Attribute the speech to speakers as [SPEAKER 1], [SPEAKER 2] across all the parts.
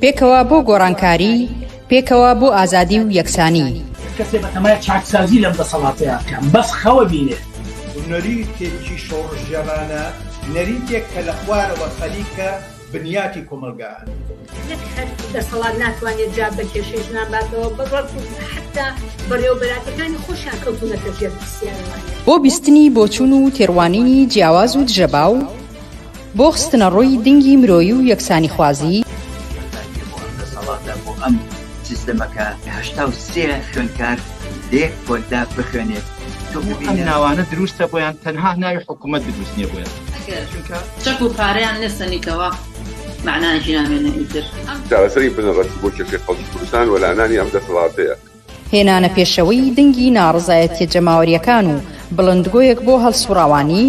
[SPEAKER 1] پێکەوە بۆ گۆڕانکاری، پێکەوە بۆ ئازادی و یەکسانی.
[SPEAKER 2] کەسێ بەتەمای چاکسازی لەم دەسەڵاتەیەکەم بەس خەوە بینێ.
[SPEAKER 3] نەریتێکی شۆڕژێرانە، نەریتێک کە لە خوارەوە خەلیکە بنیاتی کۆمەلگایە.
[SPEAKER 4] هەر دەسەڵات ناتوانێت جا بە کێشەی ژناباتەوە بەڕەت حتا بەڕێوەبەراتەکانی خۆشیان کەوتونەتە ژێر پرسیارەوانێت.
[SPEAKER 1] بۆ بیستنی بۆچوون و تێڕوانینی جیاواز و دژەباو، بۆ خستنە ڕۆی دنگی مرۆیی و یەکسانی خوازی،
[SPEAKER 5] دەسەڵاتە بۆ ئەم سیستەمەکە 83 خوێندکار لێک کۆلدا بخوێنێت.
[SPEAKER 6] ئەم ناوانە دروستە بۆیان تەنها ناوی حکوومەت دروست نییە بۆیان
[SPEAKER 7] چەک و پارەیان نەسەنیتەوە معناژی نامێنە ئیتر
[SPEAKER 8] چارەسەری بنەڕەتی بۆ کێشەی خەڵکی کوردستان و لەعنانی ئەم دەسەڵاتەیە.
[SPEAKER 1] هێنانە پێشەوەی دنگی ناڕزایەتیە جەماوەریەکان و بڵندگۆیەک بۆ هەڵسوڕاوانی،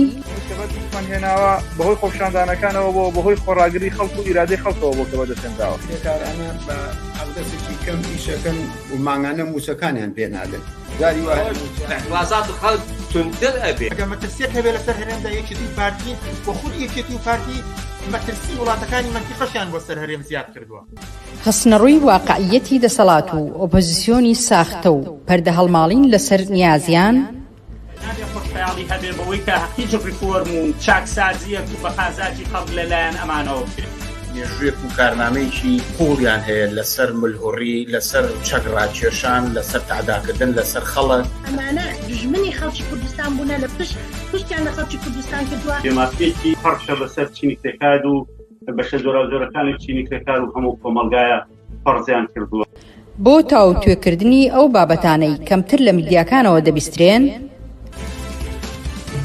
[SPEAKER 9] هێناوە بەهۆی خۆپشاندانەکانەوە بۆ بەهۆی خۆڕاگری خەڵک و ئیرادەی خەڵکەوە بۆ کە بەدەستێنراوە.
[SPEAKER 3] پێکارانە بە ئەودەسێکی کەم ئیشەکەن و ماگانە موچەکانیان پێنادن.
[SPEAKER 10] وازات خەڵک تونتر ئەبێ.
[SPEAKER 6] ئەگەر مەترسیەک هەبێ لەسەر هەرێمدا یەکێتی پارتی و خود یەکێتی و پارتی مەترسی وڵاتەکانی مەنتیقەشیان بۆ سەر هەرێم زیاد کردووە.
[SPEAKER 1] خستنەڕووی واقعیەتی دەسەڵات و ئۆپۆزیسیۆنی ساختە و پەردە هەڵماڵین لەسەر نیازیان،
[SPEAKER 2] خۆشحاڵی هەبێ بەوەی کە هیچ ریفۆرم و چاکسازیەک و بەخازاتی خەڵک لەلایەن ئەمانەوە بکرێت.
[SPEAKER 3] مێژوویەک و کارنامەیەکی قوڵیان هەیە لەسەر ملهوڕی، لەسەر چەکڕاکێشان، لەسەر تعداکردن لەسەر خەڵک.
[SPEAKER 4] ئەمانە دژمنی خەڵکی کوردستان بوونە لە پشتیان لە خەڵکی کوردستان کردووە.
[SPEAKER 11] دێماسیەکی پەرشە بەسەر چینی کرێکار و بەشە زۆرەکانی چینی کرێکار و هەموو کۆمەلگایە پەرزیان کردووە.
[SPEAKER 1] بۆ تاو توێکردنی ئەو بابەتانەی کەمتر لە میدیاکانەوە دەبیسترێن،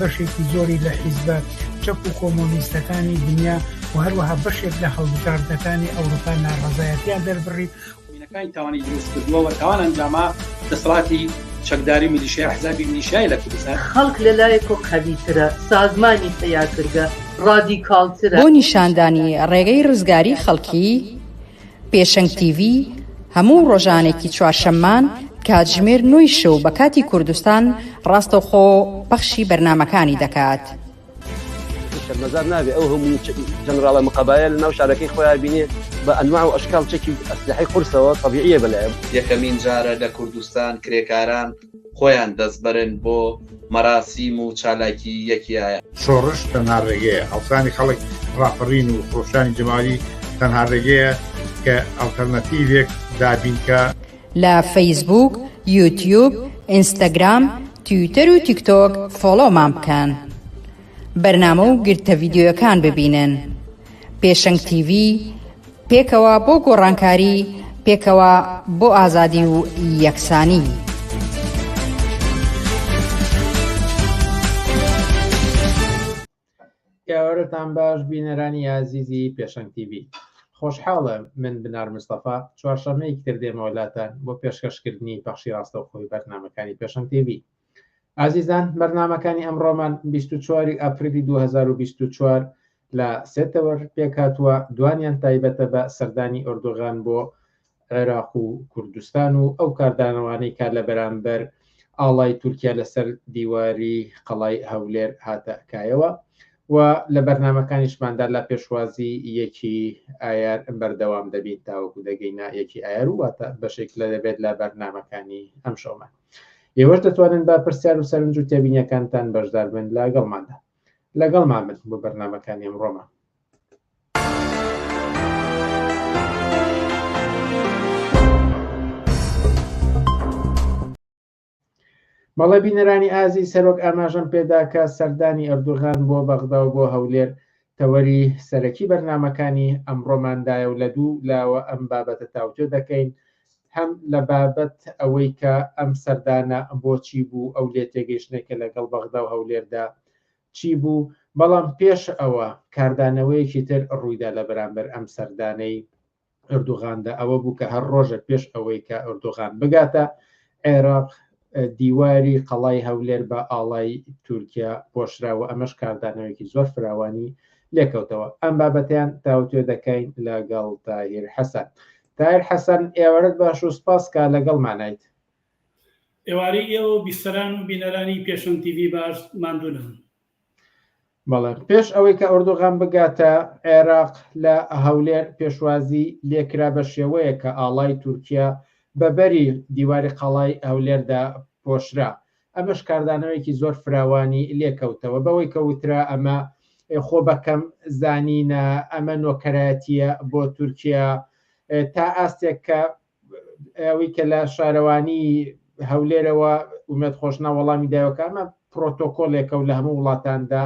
[SPEAKER 2] بەشێکی زۆری لە حیزبات چەک و کۆمۆنیستەکانی دنیا و هەروەها بەشێک لە هەڵبژاردنەکانی ئەوروپا ناڕەزایەتیان دەربڕی
[SPEAKER 10] مینەکانی تاوانی دروست کردووە و تاوان ئەنجاما دەسەڵاتی چەکداری میلیشیای حزابی میلیشیای لە کوردستان.
[SPEAKER 7] خەڵک لەلایەکۆ قەویترە، سازمانی تەیارکردە، ڕادیکاڵترە.
[SPEAKER 1] بۆ نیشاندانی ڕێگەی ڕزگاری خەڵکی، پێشەنگ تیڤ هەموو ڕۆژانێکی چوارشەممان کاتژمێر 9 شەو بە کاتی کوردستان ڕاستەوخۆ پەخشی بەرنامەکانی دەکات.
[SPEAKER 12] شەرمەزار نابێ ئەو هەموو جەنەراڵە مقابایە لە ناو شارەکەی خۆیان بینێ بە ئەنواع و ئەشکال چەکی ئەسلحەی قورسەوە طەبیعیە بەلایە.
[SPEAKER 10] یەکەمین جارە لە کوردستان کرێکاران خۆیان دەستبەرن بۆ مەراسیم و چالاکی یەکیایە.
[SPEAKER 3] شۆڕش تەنها ڕێگەیە، هەڵسانی خەڵک ڕاپەڕین و خۆشانی جەمالی تەنها ڕێگەیە کە ئەڵتەرنەتیڤێک دابینکە.
[SPEAKER 1] لە فەیسبوک، یوتیوب، ئینستاگرام، تویتەر و تیکتۆک فۆلۆمان بکەن. بەرنامە و گرتە ڤیدیۆیەکان ببینن. پێشەنگ تیڤ، پێکەوە بۆ گۆڕانکاری، پێکەوە بۆ ئازادی و یەکسانی.
[SPEAKER 13] یاوەرتان باش بینەرانی عزیزی پێشەنگ تیڤ. خۆشحاڵە من بنار مستەفا چوارشەمەیەکی تر دێمەوەلاتان بۆ پێشکەشکردنی پەخشی ڕاستەوخۆی بەرنامەکانی پێشەنگ تیڤ. عزیزان، بەرنامەکانی ئەمڕۆمان 24 ئاپریلی 2024 لە سێتەوە پێکاتوە، دوانیان تایبەتە بە سەردانی ئۆردۆغان بۆ عێراق و کوردستان و ئەو کاردانەوانەی کار لە بەرامبەر ئاڵای تورکیا لەسەر دیواری قەڵای هەولێر هاتە کایەوە و لە بەرنامەکانیشماندا لە پێشوازی یەکی ئایار بەردەوام دەبین تاوەکو دەگەینە یەکی ئایار و واتە بەشێک لە دەبێت لە بەرنامەکانی ئەم شەومان. ئێوەش دەتوانن بە پرسیار و سەرنج و تێبینیەکانتان بەشدار بن لەگەڵماندا. لەگەڵمان بن بۆ بەرنامەکانی ئەمڕۆمان. بەڵێ بینەرانی ئازی، سەرۆک ئاماژەم پێداکە سەردانی ئەردوغان بۆ بەغدا و بۆ هەولێر تەوەری سەرەکی بەرنامەکانی ئەمڕۆماندایە و لە دوو لاوە ئەم بابەتە تاوتۆ دەکەین، هەم لە بابەت ئەوەی کە ئەم سەردانە بۆچی بوو، ئەو لێ تێگەیشتێکە لەگەڵ بەغدا و هەولێردا چی بوو، بەڵام پێش ئەوە کاردانەوەیەکی تر ڕوویدا لە بەرامبەر ئەم سەردانەی ئەردوغاندا، ئەوە بوو کە هەر ڕۆژە پێش ئەوەی کە ئەردوغان بگاتە عێراق دیواری قەڵای هەولێر بە ئاڵای تورکیا پۆشراوە. ئەمەش کاردانەوەیەکی زۆر فراوانی لێکەوتەوە. ئەم بابەتیان تاوتێ دەکەین لەگەڵ تاهیر حەسەن. تاهیر حەسەن، ئێوارەت باش و سپاس کە لەگەڵمانیت.
[SPEAKER 11] ئێوارەی ئێوە بیستەران و بینەرانی پێشەنگ تیڤ باش ماندوونن.
[SPEAKER 13] بەڵێ پێش ئەوەی کە ئۆردۆغان بگاتە عێراق لە هەولێر پێشوازی لێکرا بە شێوەیە کە ئاڵای تورکیا بەبەری دیواری قەڵای هەولێردا پۆشرا. ئەمەش کاردانەوەیەکی زۆر فراوانی لێکەوتەوە بەوەی کەوترا ئەمە خۆ بەکەم زانینە، ئەمە نۆکەرایەتیە بۆ تورکیا، تا ئاستێک کە ئەوەی کە لە شارەوانی هەولێرەوە ومێت خۆشنا وەڵامی دایەوە ئەمە پرۆتۆکۆلێکە و لە هەموو وڵاتاندا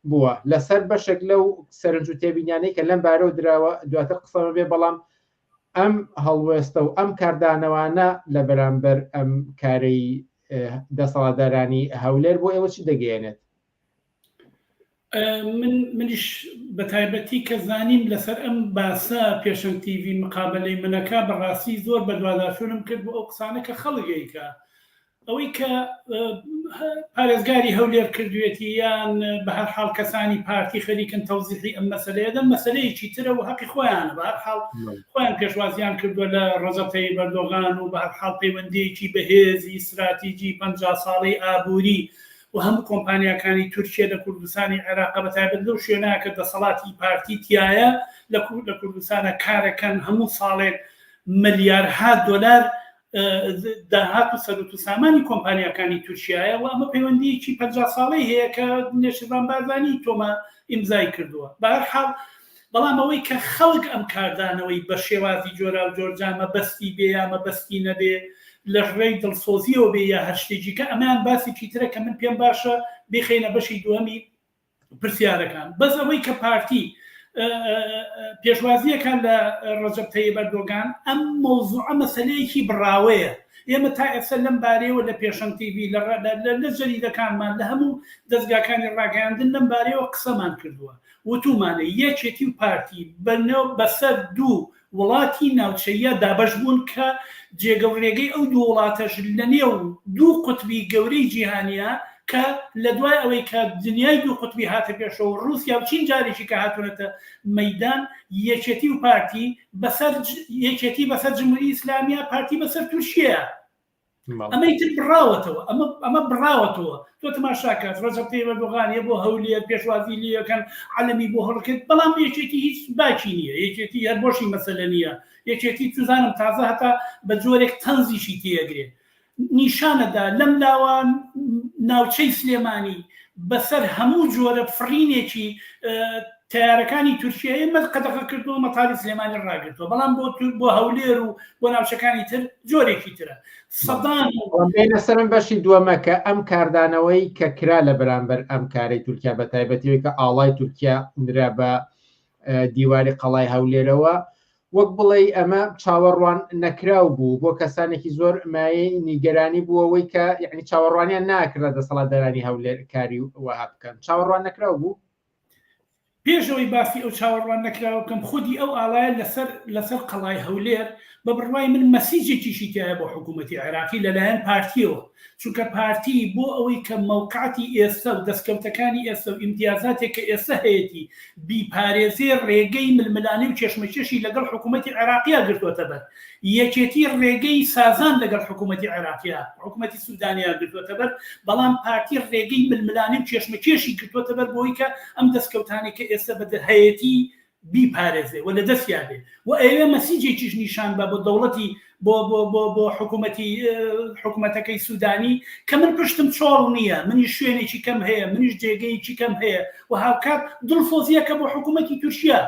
[SPEAKER 13] بووە لەسەر بەشێک لەو سەرنج و تێبینیانەی کە لەم بارە و دراوە دواتر قسەمە بێ، بەڵام ئەم هەڵوێستە و ئەم کاردانەوانە لە بەرامبەر ئەم کارەی دەسەڵاتدارانی هەولێر بۆ ئێوە چی دەگەێنێت؟
[SPEAKER 14] منیش بە تایبەتی کە زانیم لەسەر ئەم باسە پێشنگ تیڤی مقابلەی منەکە بەڕاستی زۆر بە دوواداشونم کرد بۆ ئەو قسانە کە خەڵگەیکە ئەوەی کە پارێزگاری هەولێر کردوێتی یان بە هەر حاڵ کەسانی پارتی خەریکن تەوزیحی ئەم مەسەلەیەدا مەسەلەیەکی ترە و حەقی خۆیانە بە هەر حاڵ خۆیان پێشوازیان کردووە لە ڕەجەب تەیب ئەردۆغان و بە هەر حاڵ پەیوەندیەکی بەهێزی استراتیجی 50 ساڵەی ئابووری و هەموو کۆمپانیاکانی تورکیا لە کوردستانی عێراق بە تایبەت لەو شوێنەیە کە دەسەڵاتی پارتی تایە لە کوردستانە کارەکەن هەموو ساڵێک ملیارها دۆلار داهات و سەرۆت و سامانی کۆمپانیاکانی تورکیایە و ئەمە پەیوەندیەکی 50 ساڵەی هەیە کە نێشتبان بازانی تۆمە ئیمزای کردووە. بە هەر حاڵ بەڵام ئەوەی کە خەڵک ئەم کاردانەوەی بە شێوازی جۆرا و جۆرجامە بەستی بێ یامە بەستی نەبێ لە ڕێی دڵسۆزیەوە بێ یا هەر شتێکی کە ئەمان باسێکی ترە کە من پێم باشە بخینە بەشی دووەمی پرسیارەکان. بەس ئەوەی کە پارتی پێشوازیەکان لە ڕەجەب تەیب ئەردۆغان ئەم مۆزوعە مەسەلەیەکی بڕاوەیە. ئێمە تا ئێستا لەم بارەیەوە لە پێشەنگ تیڤی لە جەریدەکانمان لە هەموو دەستگاکانی ڕاگەیاندن لەم بارەیەوە قسەمان کردووە وتومانە یەکێتی و پارتی بەسەر دوو وڵاتی ناوچەیە دابەش بوون کە جێگەڕێگەی ئەو دوو وڵاتەش لە نێو دوو قوتبی گەورەی جیهانیە کە لە دوای ئەوەی کە دنیای دوو قوتبی هاتە پێشەوە رووسیا و چین جارێکی کە هاتوونەتە مەیدان یەکێتی و پارتی یەکێتی بەسەر جمهوری ئیسلامیە پارتی بەسەر تووشیە. ئەمەی تر بڕاوەتەوە ئەمە بڕاوەتەوە تۆ تەماشاکات ڕەجەب تەیب ئەردۆغان بۆ هەولێر پێشوازی لێەکەن عەلەمی بۆ هەڵکرد بەڵام یەکێتی هیچ باکی نییە، یەکێتی هەر بۆشی مەسەلە نییە، یەکێتی توزانم تازە هەتا بە جۆرێک تەنزیشی تێگرێت. نیشانەدا لەم لاوان ناوچەی سلێمانی بەسەر هەموو جۆرە فڕینێکی تیارەکانی تورکیای مە قەدەغە کردووە مەتاری سلێمانی ڕاگرتووە، بەڵام بۆ هەولێر و بۆ ناوچەکانی تر جۆرێکی ترە. سەدان
[SPEAKER 13] بینە سەرم بەشی دووەمەکە ئەم کاردانەوەی کە کرا لە بەرامبەر ئەم کارەی تورکیا بە تایبەتیەوەی کە ئاڵای تورکیا نرا بە دیواری قەڵای هەولێرەوە وەک بڵێ ئەمە چاوەڕوان نەکراو بوو بۆ کەسانێکی زۆر مایەی نیگەرانی بووەوەی کە یعنی چاوەڕوانیان ناکرا دەسەڵاتدارانی هەولێر کاری وەها بکەن. چاوەڕوان نەکراو بوو؟
[SPEAKER 14] پێشەوەی باسی ئەو چاوەڕوان نەکراوە بکەم خودی ئەو ئاڵایە لەسەر قەڵای هەولێر بە بڕوای من مەسیجێکیشی تایە بۆ حکوومەتی عێراقی لەلایەن پارتیەوە، چونکە پارتی بۆ ئەوەی کە مەوقعاتی ئێستا و دەستکەوتەکانی ئێستا و ئیمتیازاتێک کە ئێستا هەیەی بیپارێزێ ڕێگەی ململانی و چێشمەچێشی لەگەڵ حکوومەتی عێراقیە گرتووەتە بەر، یەکێتی ڕێگەی سازان لەگەڵ حکوومەتی عێراقیە حکوومەتی سوودانیا گرتووەتە بەر، بەڵام پارتی ڕێگەی ململانی و چێشمەچێشی گرتووەتە بەر بۆی کە ئەم دەستکەوتانی کە ئێستا بەهەیەتی بیپارێزێ و لە دەستیا بێ و ئەوێ مەسیجێکیش نیشان بە بۆ دەوڵەتی بۆ حکوومەتەکەی سوودانی کە من پشتم چۆڵ نییە، منیش شوێنێکی کەم هەیە، منیش جێگەیەکی کەم هەیە و هاوکات دڵفۆزیەکە بۆ حکوومەتی تورکیا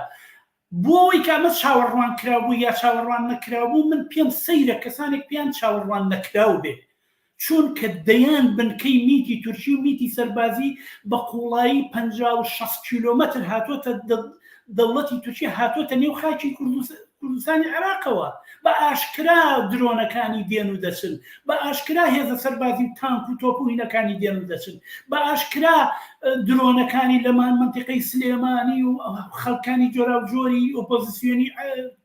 [SPEAKER 14] بۆەوەی کامە چاوەڕوان کرابوو یا چاوەڕوان نەکرابوو من پێم سەیرە کەسانێک پیان چاوەڕوان نەکراو بێ، چون کە دەیان بنکەی میتی تورکی و میتی سەربازی بە قوڵایی 50-60 کیلۆمەتر هاتوۆتە دەوڵەتی تورکیا هاتوۆتە نێو خاکی کوردستانی عێراقەوە، بە ئاشکرا درۆنەکانی دێن و دەچن، بە ئاشکرا هێزە سەربازی و تانک و تۆپ و هینەکانی دێن و دەچن، بە ئاشکرا درۆنەکانی لەمان منتیقەی سلێمانی و خەڵکانی جۆرا و جۆری ئۆپۆزیسیۆنی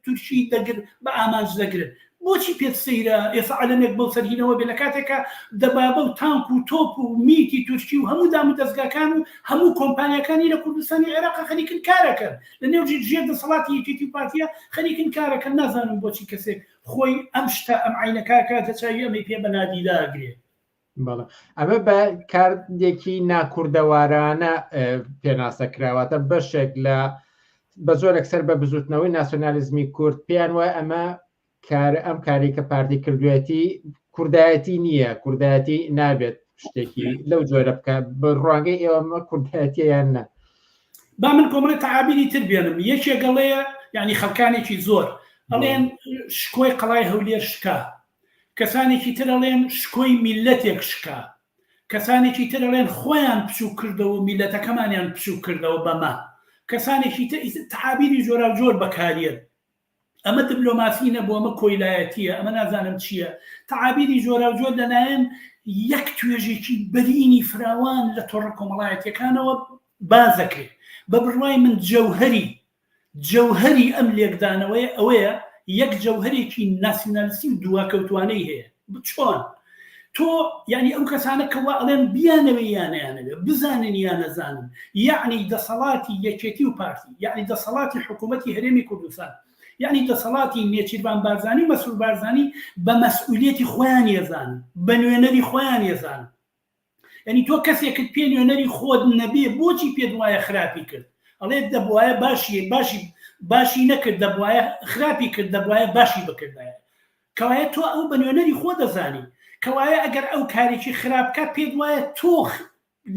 [SPEAKER 14] تورکی دەگر بە ئامانج دەگرن. بۆچی پێت سەیرە ئێستا عەلەمێک بەو سەرهینەوە بێ لە کاتێکە دەبابە و تانک و تۆپ و میتی تورکی و هەموو دام و دەستگاکان و هەموو کۆمپانیەکانی لە کوردستانی عێراق خەریکن کارەکەن لە نێو ژێر دەسەڵاتی یەکێتی پارتیە خەریکن کارەکەن. نازانم بۆچی کەسێک خۆی ئەم شتە ئەم عینەکە کاتە چاوی ئەمەی پێ بە نادیداگرێت.
[SPEAKER 13] ئەمە بە کاردێکی ناکوردەوارانە پێناسەکراواتە بەشێک لە بە زۆرێکسەر بە بزوتنەوەی ناسیۆنالیزمی کورد پێیان وایە ئەمە ئەم کاری کە پارتی کردوێتی کوردایەتی نییە، کوردایەتی نابێت شتێکی لەو جۆرە بکە بە ڕوانگەی ئێوەمە کوردایەتیان نە.
[SPEAKER 14] با من کۆمەڵی تەعابیری تر بێنم یەکێک گەڵەیە یعنی خەڵکانێکی زۆر ئەڵێن شکۆی قەڵای هەولێر شکا، کەسانێکی تر ئەڵێن شکۆی میلەتێک شکا، کەسانێکی تر ئەڵێن خۆیان پچوو کردەوە میلەتەکەمانیان پچوو کردەوە بەما، کەسانێکی تر تەعابیری جۆرا جۆر بەکارێن. ئەمە دیپلۆماسی نەبوو، ئەمە کۆیلایەتیە، ئەمە نازانم چییە. تەعابیری جۆرا جۆر لەلایەن یەک توێژێکی بەرینی فراوان لە تۆڕە کۆمەڵایەتیەکانەوە بازەکرێت. بە بڕوای من جەوهەری ئەم لێکدانەوەی ئەوەیە یەک جەوهەرێکی ناسیۆنالیستی و دواکەوتوانەی هەیە. چۆن تۆ یعنی ئەو کەسانە کەوا ئەڵێن بیانەوەی یانەیانەوێ بزانن یان نەزانن، یعنی دەسەڵاتی یەکێتی و پارتی، یعنی دەسەڵاتی حکوومەتی هەرێمی کوردستان، یعنی دەسەڵاتی نێچیروان بارزانی مەسعود بارزانی بە مەسئولیەتی خۆیان ێزانن، بە نوێنەری خۆیان ێزانن. یعنی تۆ کەسێکت پێ نوێنەری خۆت نەبێ بۆچی پێت وایە خراپی کرد، ئەڵێ دەبوایە باشی نەکرد، دەبوایە خراپی کرد، دەبوایە باشی بکردایە، کەوایە تۆ ئەو بە نوێنەری خۆ دەزانی، کەوایە ئەگەر ئەو کارێکی خراپکە پێت وایە تۆ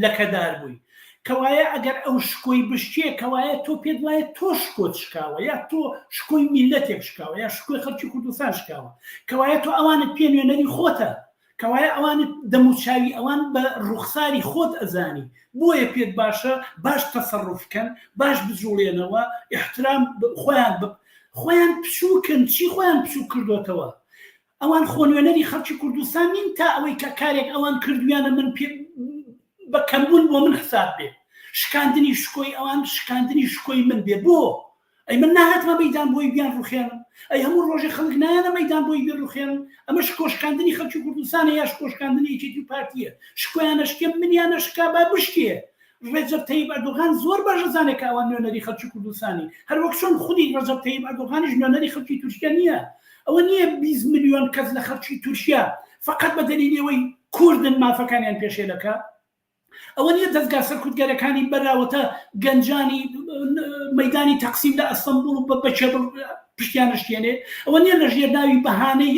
[SPEAKER 14] لەکەدار بووی، کەوایە ئەگەر ئەو شکۆی بشتێ کەوایە تۆ پێت وایە تۆ شکۆت شکاوە، یا تۆ شکۆی میلەتێک شکاوە، یا شکۆی خەڵکی کوردستان شکاوە، کەوایە تۆ ئەوانت پێ نوێنەری خۆتە، کەوایە ئەوانت دەموچاوی ئەوان بە ڕوخساری خۆت ئەزانی، بۆیە پێت باشە باش تەسەڕوفکەن، باش بجوڵێنەوە، احترام خۆیان پچووکن، چی خۆیان پچوو کردوتەوە، ئەوان خۆ نوێنەری خەڵکی کوردستان نین تا ئەوەی کە کارێک ئەوان کردویانە من بە کەمبوون بۆ من حساب بێ، شکاندنی شکۆی ئەوان شکاندنی شکۆی من بێ. بۆ ئەی من نهاتمە مەیدان بۆی بیان ڕوخێنم، ئەی هەموو ڕۆژێ خەڵک نایانە مەیدان بۆی بێ ڕوخێنم، ئەمە شکۆشکاندنی خەڵکی کوردستانە یا شکۆشکاندنی یەکێتی و پارتیە، شکۆیانە شکێ منیانە شکا با بشکێ. ڕێجەب تەیب ئەردۆغان زۆر باشە زانێت کە ئەوان نوێنەری خەڵکی کوردستانی، هەر وەک چۆن خودی ڕێجەب تەیب ئەردۆغانیش نوێنەری خەڵکی تورکیا نییە. ئەوە نییە 20 ملیۆن کەس لە خەڵکی تورکیا فقط بە دەلیلەوەی کوردن مافەکانیان پێشێلەکە، ئەوە نییە دەستگا سەرکوتگەرەکانی بەراوەتە گەنجانی مەیدانی تەقسیم لە ئەستەمبوڵ بە چێبڵ پشتیانشتێنێ، ئەوە نییە لە ژێرناوی بەهانەی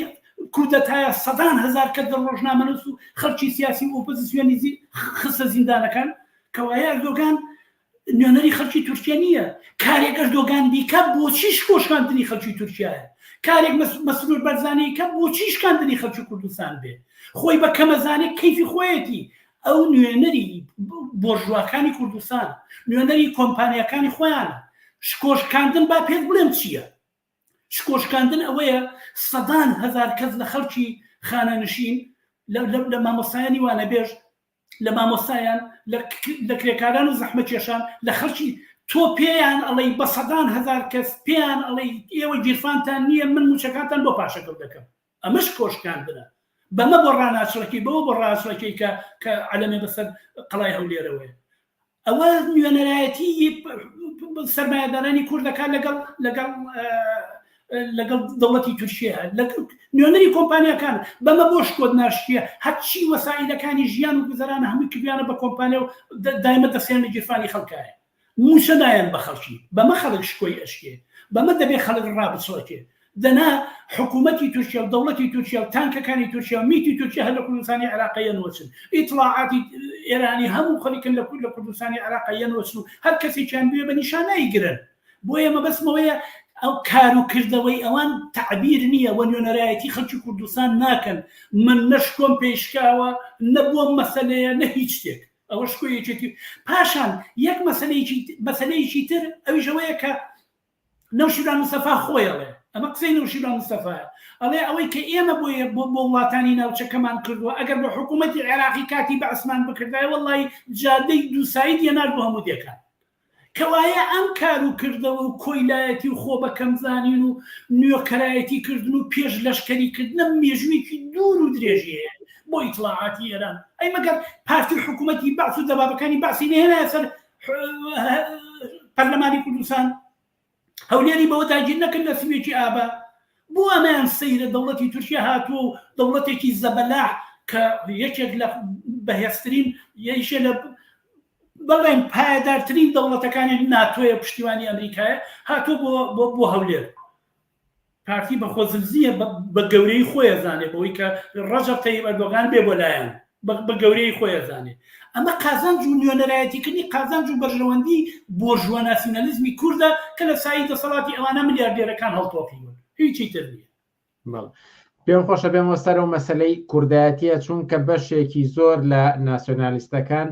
[SPEAKER 14] کودەتایە سەدان هزار کە دە ڕۆژنامەنووس و خەڵکی سیاسی و ئۆپۆزیسیۆنی خستە زیندانەکان، کەوایە ئەردۆغان نوێنەری خەڵکی تورکیا نییە. کارێک ئەردۆغان بیکە بۆچی شکۆشکاندنی خەڵکی تورکیایە، کارێک مەسعود بارزانی کە بۆچی شکاندنی خەڵکی کوردستان بێ، خۆی بە کەمەزانێک کەیفی خۆیەتی. ئەو نوێنەری بۆرژواکانی کوردستان، نوێنەری کۆمپانیەکانی خۆیانە. شکۆشکاندن با پێت بڵێم چییە؟ شکۆشکاندن ئەوەیە سەدان هزار کەس لە خەڵکی خانەنشین لە مامۆستایانی وانەبێژ، لە مامۆستایان، لە کرێکاران و زەحمەتکێشان، لە خەڵکی تۆ پێیان ئەڵەی بە سەدان هزار کەس پێیان ئەڵەی ئێوە گیرفانتان نییە، من موچەکانتان بۆ پاشەکەوت دەکەم. ئەمە شکۆشکاندنە. بەمە بۆ ڕاناچڵەکەی بەوە بۆ ڕاچڵەکەی کە عەلەمێ بەسەر قەڵای هەولێرەوەیە. ئەوە نوێنەرایەتی سەرمایه‌دارانی کوردەکان لەگەڵ دەوڵەتی تورکیە، نوێنەری کۆمپانیەکان بەمە بۆ شکۆت ناشتیە، هەرچی وەسائلەکانی ژیان و گوزەرانە هەمووی کردیانە بە کۆمپانیا و دایمە دەستیان لە گیرفانی خەڵکایە، موچە دایان بە خەڵکی، بەمە خەڵک شکۆی ئەشکێ، بەمە دەبێ خەڵک ڕابچڵەکێ. دەنا حکوومەتی تورکیا و دەوڵەتی تورکیا و تانکەکانی تورکیا و میتی تورکیا هەر لە کوردستانی عێراقیە نوچن، ئیطلاعاتی ئێرانی هەموو خەڵکن لە کوردستانی عێراقیە نوچن و هەر کەسێکیان بێ بە نیشانایی گرن. بۆ ئێمە بەسمەوەیە ئەو کاروکردەوەی ئەوان تعبیر نییە و نوێنەرایەتی خەڵکی کوردستان ناکەن، من نەشکۆم پێشکاوە نەبووە مەسەلەیە نە هیچ شتێک، ئەوە شکۆیەکێتی. پاشان یەک مەسەلەیەکی تر ئەویشەوەیە کە نەوشیران مستەفا خۆیەڵێ، ئەمە قسەی نەوشیران مستەفایە، ئەڵێ ئەوەی کە ئێمە بۆ وڵاتانی ناوچەکەمان کردووە ئەگەر بە حکوومەتی عێراقی کاتی بە ئەسمان بکردایە وەڵی جادەی دووسایی دێنار بۆ هەموو دێکان. کەوایە ئەم کار و کردەوە و کۆیلایەتی و خۆ بە کەمزانین و نوێکەرایەتی کردن و پێش لەشکەریکردنە مێژوویەکی دوور و درێژیەیە بۆ ئیطلاعاتی ئێران. ئەی مەگەر پارتی حکوومەتی بەعس و دەبابەکانی باسی نهێنایە سەر پەرلەمانی کوردستان، هەولێری بەوە داگیر نەکرد لە سوێکی ئابا، بۆ ئەمەیان سەیرە دەوڵەتی تورکیا هاتووە و دەوڵەتێکی زەبەلاح کە یەکێک لە بەهێزترین یەکێ لە بەڵێن پایدارترین دەوڵەتەکانی ناتۆیە پشتیوانی ئەمریکایە هاتووە بۆ هەولێر پارتی بە خۆزلزیە بە گەورەی خۆی زانێ بەوەی کە ڕەجەب تەیب ئەردۆغان بێ بۆ لایەن بە گەورەی خۆی زانێ ئەمە قازانج و نوێنەرایەتیکردنی قازانج و بەرژەوەندی بۆرژوە ناسیۆنالیزمی کوردە کە لە سایی دەسەڵاتی ئەوانە ملیاردێرەکان هەڵتۆقیون هیچی تر نییە.
[SPEAKER 13] پێم خۆشە بێمەوە سەرەوە مەسەلەی کوردایەتیە چونکە بەشێکی زۆر لە ناسیۆنالیستەکان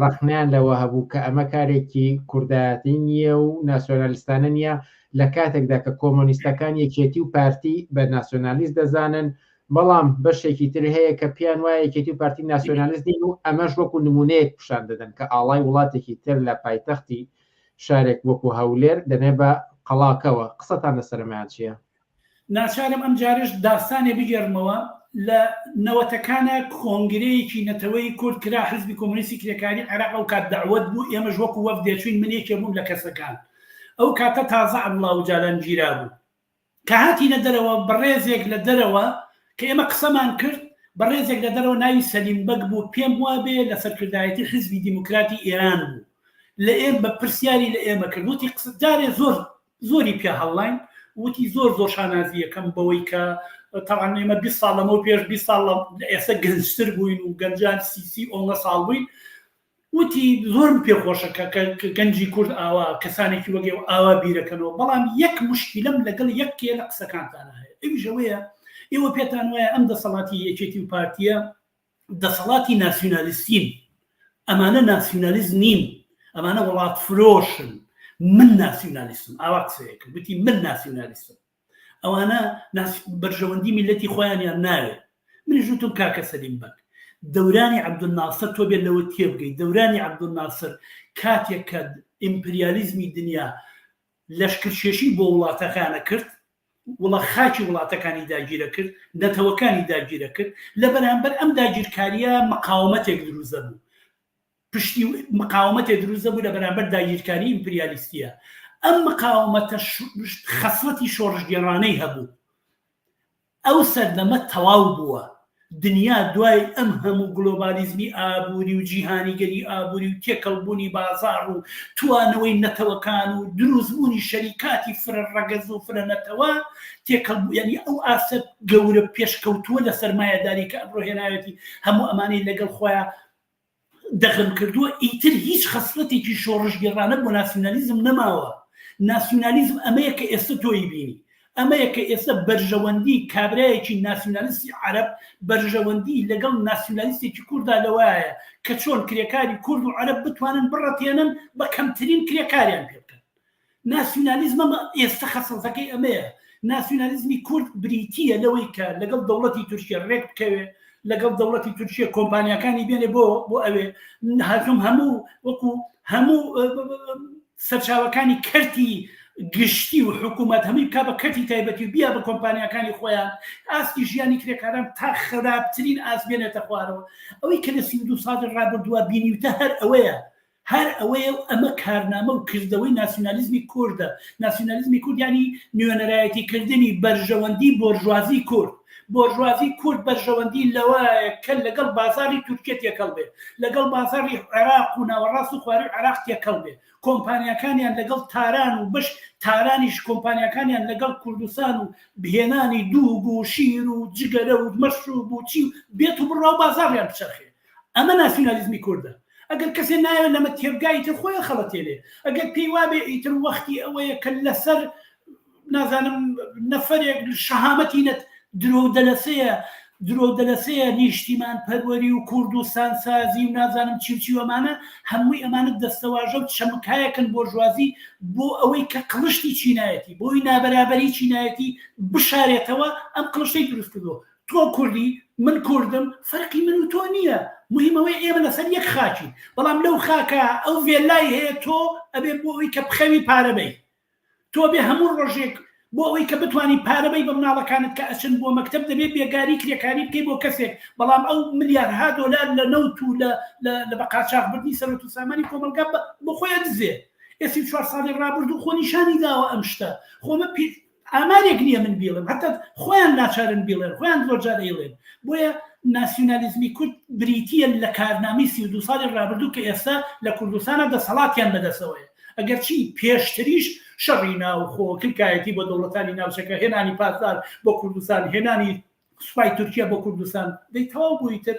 [SPEAKER 13] ڕەخنیان لەوە هەبوو کە ئەمە کارێکی کوردایەتی نییە و ناسیۆنالیستانە نییە لە کاتێکدا کە کۆمۆنیستەکان یەکێتی و پارتی بە ناسیۆنالیست دەزانن بەڵام بەشێکی تر هەیە کە پیان وایە یەکێتی و پارتی ناسیۆنالیست دین و ئەمەش وەکو نمونەیەک پیشان دەدەن کە ئاڵای وڵاتێکی تر لە پایتەختی شارێک وەکو هەولێر دەنێ بە قەڵاکەوە. قسەتان لەسەرمایان چییە؟
[SPEAKER 14] ناچارم ئەم جارش داستانێ بگەڕمەوە لە نەوەتەکانە کۆنگرەیەکی نەتەوەی کورد کرا حزبی کۆمونیستی کرێکاری عێراق ئەو کات دەعوەت بوو ئێمەش وەکو وەف دێچوین من یەکێ بووم لە کەسەکان ئەو کاتە تازە عەبدوڵڵا ئۆجالان گیرا بوو کە هاتینە دەرەوە بەڕێزێک لە دەرەوە کە ئێمە قسەمان کرد بەڕێزێک لە دەرەوە ناوی سەلیم بەگ بوو پێم وابێ لە سەرکردایەتی حزبی دیموکراتی ئێران بوو لە ئێمە بە پرسیاری لە ئێمە کرد وتی قسەدارێ زۆری پێ هەڵڵاین وتی زۆر شانازی یەکەم بەوەی کە تاوان ئێمە 20 ساڵ لەمەوە پێش 20 ساڵ ئێستا گەنجتر بووین و گەنجان سی ئۆنە ساڵ بووین وتی زۆرم پێخۆشە کە گەنجی کورد ئاوا کەسانێکی وەگێ و ئاوا بیرەکەنەوە بەڵام یەک مشکلەم لەگەڵ یەکێ لە قسەکانتانە هەیە ئەویژەوەیە ئێوە پێتان وایە ئەم دەسەڵاتی یەکێتی و پارتیە دەسەڵاتی ناسیۆنالیستین ئەمانە ناسیۆنالیست نین ئەمانە وڵات فرۆشن من ناسیۆنالیستم ئاوا قسەیەکرد وتی من ناسیۆنالیستم ئەوانە بەرژەوەندی میلەتی خۆیانیان ناوێت منیش وتم کاکە سەلیم بەگ دەورانی عەبدولناسر تۆ بێت لەوە تێبگەی دەورانی عەبدولناسر کاتێک کە ئیمپریالیزمی دنیا لەشکرشێشی بۆ وڵاتەکانە کرد وڵە خاکی وڵاتەکانی داگیرە کرد نەتەوەکانی داگیرە کرد لە بەرامبەر ئەم داگیرکاریە مقاومەتێک دروزە بوو پشتی مقاومەتێک دروزە بوو لە بەرامبەر داگیرکاری ئیمپریالیستیە ئەم مقاومەتە خەسڵەتی شۆڕژگێڕانەی هەبوو ئەو سەردەمە تەواو بووە دنیا دوای ئەم هەموو گلۆبالیزمی ئابووری و جیهانیگەری ئابووری و تێکەڵبوونی بازار و توانەوەی نەتەوەکان و دروستبوونی شەریکاتی فرە ڕەگەز و فرە نەتەوە تێکەڵبوو یعنی ئەو ئاسە گەورە پێشکەوتووە لە سەرمایەداری کە ئەبڕۆهێناوێتی هەموو ئەمانەی لەگەڵ خۆیان دەخل کردووە ئیتر هیچ خەسڵەتێکی شۆڕژگێڕانە بۆ ناسیۆنالیزم نەماوە ناسیۆنالیزم ئەمەیە کە ئێستا تۆی بینی ئەمەیە کە ئێستا بەرژەوەندی کابرایەکی ناسیۆنالیستی عەرەب بەرژەوەندی لەگەڵ ناسیۆنالیستێکی کووردا لەوایە کە چۆن کرێکاری کورد و عەرەب بتوانن بڕەتێنن بە کەمترین کرێکاریان پێ بکەن ناسیۆنالیزم ئێستا خەسڵەتەکەی ئەمەیە ناسیۆنالیزمی کورد بریتیە لەوەی کە لەگەڵ دەوڵەتی تورکیا ڕێک بکەوێ لەگەڵ دەوڵەتی تورکیا کۆمپانیەکانی بێنێ بۆ ئەوێ هاتوم هەموو وەکو هەموو سەرچاوەکانی کەرتی گشتی و حکوومەت هەمووی کا بە کەرتی تایبەتی و بیا بە کۆمپانیەکانی خۆیان ئاستی ژیانی کرێکاران تا خراپترین ئاس بێنێتە خوارەوە ئەوەی کە لە 32 ساڵی ڕابردووە بینیوتە هەر ئەوەیە ئەمە کارنامە و کردەوەی ناسیۆنالیزمی کوردە ناسیۆنالیزمی کورد ینی نوێنەرایەتیکردنی بەرژەوەندی بۆرژوازی کورد بۆرژوازی کورد بەرژەوەندی لەوایە کە لەگەڵ بازاری تورکیە تێکەڵ بێ لەگەڵ بازاری عێراق و ناوەڕاست و خواری عێراق تێکەڵ بێ کۆمپانیەکانیان لەگەڵ تاران و بەش تارانیش کۆمپانیەکانیان لەگەڵ کوردستان و بهێنانی دووگ و شیر و جگەرە و مەشروب و چی بێت و بڕاو بازاریان بچەرخێ ئەمە ناسیۆنالیزمی کوردە ئەگەر کەسێ نایە لەمە تێبگای تر خۆیان خەڵەتێنێ ئەگەر پێی وابێ ئیتر وەختی ئەوەیە کە لەسەر نازانم نەفەرێک شەهامەتی نەت درۆ دەلەسەیە نیشتیمان پەروەری و کوردستان سازی و نازانم چی ئەمانە هەمووی ئەمانە دەستەواژە و چەمکایەکن بۆرژوازی بۆ ئەوەی کە قڵشتی چینایەتی بۆی نابەرابەری چینایەتی بشارێتەوە ئەم قڵشتەی دروست کردەوە تۆ کوردی من کوردم فەرقی من و تۆ نییە مهمەوەی ئێمە لەسەر یەک خاچین بەڵام لەو خاکە ئەو ڤێلای هەیە تۆ ئەبێ بۆ ئەوەی کە بخەوی پارەبەی تۆ بێ هەموو ڕۆژێک بۆ ئەوەی کە بتوانانی پارەبەی بە مناڵەکانت کە ئەچن بۆ مەکتب دەبێت بێگاری کرێکاری بکەی بۆ کەسێک بەڵام ئەو ملیارها دۆلار لە نەوت و لە بە قاچاغبردنی سەرەت و سامانی کۆمەلگا بۆ خۆیان دزێ ئێسی 4 ساڵی ڕابردوو خۆ نیشانی داوە ئەم شتە خۆمە ئامارێک نییە من بیڵم هەتا خۆیان ناچارن بیڵێن خۆیان زۆرجار دەیڵێن بۆیە ناسیۆنالیزمی کورد بریتیە لە کارنامەی 32 ساڵی ڕابردوو کە ئێستا لە کوردستانە دەسەڵاتیان بەدەستەوەیە ئەگەر چی پێشتریش شەڕی ناوخۆ کلکایەتی بۆ دەوڵەتانی ناوچەکە هێنانی پاسدار بۆ کوردستان هێنانی سوپای تورکیا بۆ کوردستان دەی تەواو بووی تر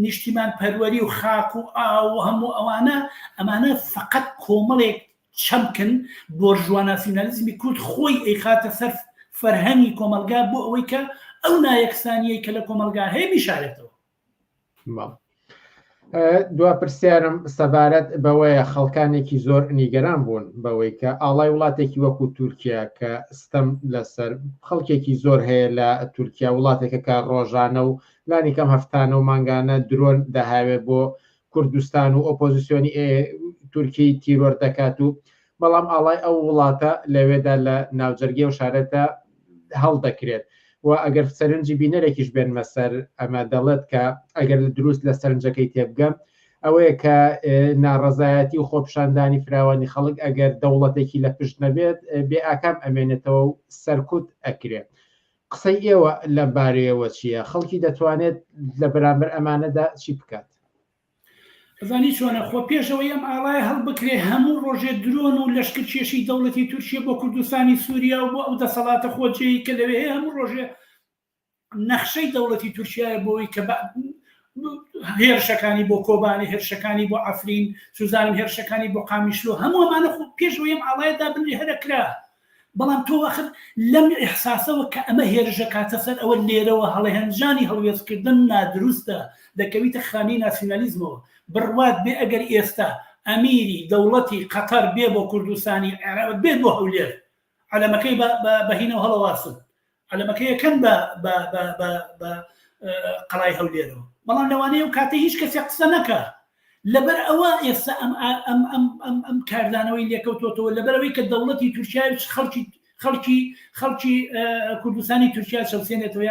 [SPEAKER 14] نیشتیمان پەروەری و خاک و ئاو هەموو ئەمانە فقط کۆمەڵێک چەمکن بۆرژوا ناسیۆنالیزمی کورد خۆی ئەیخاتە سەر فەرهەنگی کۆمەلگا بۆ ئەوەی کە ئەو نایەکسانیەی کە لە کۆمەلگا هەیە بیشارێتەوە.
[SPEAKER 13] دوا پرسیارم سەبارەت بەوەیە خەڵکانێکی زۆر نیگەران بوون بەوەی کە ئاڵای وڵاتێکی وەکو تورکیا کە ستەم لەسەر خەڵکێکی زۆر هەیە لە تورکیا وڵاتێکە کە ڕۆژانە و لانی کەم هەفتانە و مانگانە درۆن دەهاوێت بۆ کوردستان و ئۆپۆزیسیۆنی تورکی تیرۆر دەکات و بەڵام ئاڵای ئەو وڵاتە لەوێدا لە ناوجەرگێ و شارەتە هەڵدەکرێت و ئەگەر سەرنجی بینەرێکیش بێنمە سەر ئەمە دەڵێت کە ئەگەر دروست لە سەرنجەکەی تێبگەم ئەوەیە کە ناڕەزایەتی و خۆپشاندانی فراوانی خەڵک ئەگەر دەوڵەتێکی لە پشت نەبێت بێ ئاکام ئەمێنێتەوە و سەرکوت ئەکرێت. قسەی ئێوە لە بارەیەوە چییە؟ خەڵکی دەتوانێت لە بەرامبەر ئەمانەدا چی بکات؟
[SPEAKER 14] زانی چۆنە خۆ پێشەوەی ئەم ئاڵای هەڵبکرێ هەموو ڕۆژێ درۆن و لەشکر کێشی دەوڵەتی تورکیە بۆ کوردستانی سووریا و بۆ ئەو دەسەڵاتە خۆجێی کە لەوێ هەیە هەموو ڕۆژێ نەخشەی دەوڵەتی تورکیایە بۆی کە هێرشەکانی بۆ کۆبانی هێرشەکانی بۆ ئەفرین سوزانم هێرشەکانی بۆ قامیشلۆ هەموو ئەمانە خۆ پێشەوەی ئەم ئاڵایەدا بنری هەرەکرا بەڵام تۆ وەخت لەم ئیحساسەوە کە ئەمە هێرشە کاتە سەر ئەوە لێرەوە هەڵەهێنجانی هەڵوێستکردن نادروستە دەکەویتە خانی ناسیۆنالیزمەوە بڕوات بێ ئەگەر ئێستا ئەمیری دەوڵەتی قەتەر بێ بۆ کوردستانی عێراق بێت بۆ هەولێر عەلەمەکەی بەهینەوە هەڵەواسن عەلەمەکەی یەکەن بە قەڵای هەولێرەوە بەڵام لەوانەیە و کاتە هیچ کەسێک قسە نەکا لەبەر ئەوە ئێستا ئەم کاردانەوەی لێکەوتۆتەوە لەبەرەوەی کە دەوڵەتی تورکیا خەڵکی کوردستانی تورکیا چەوسێنێتەوە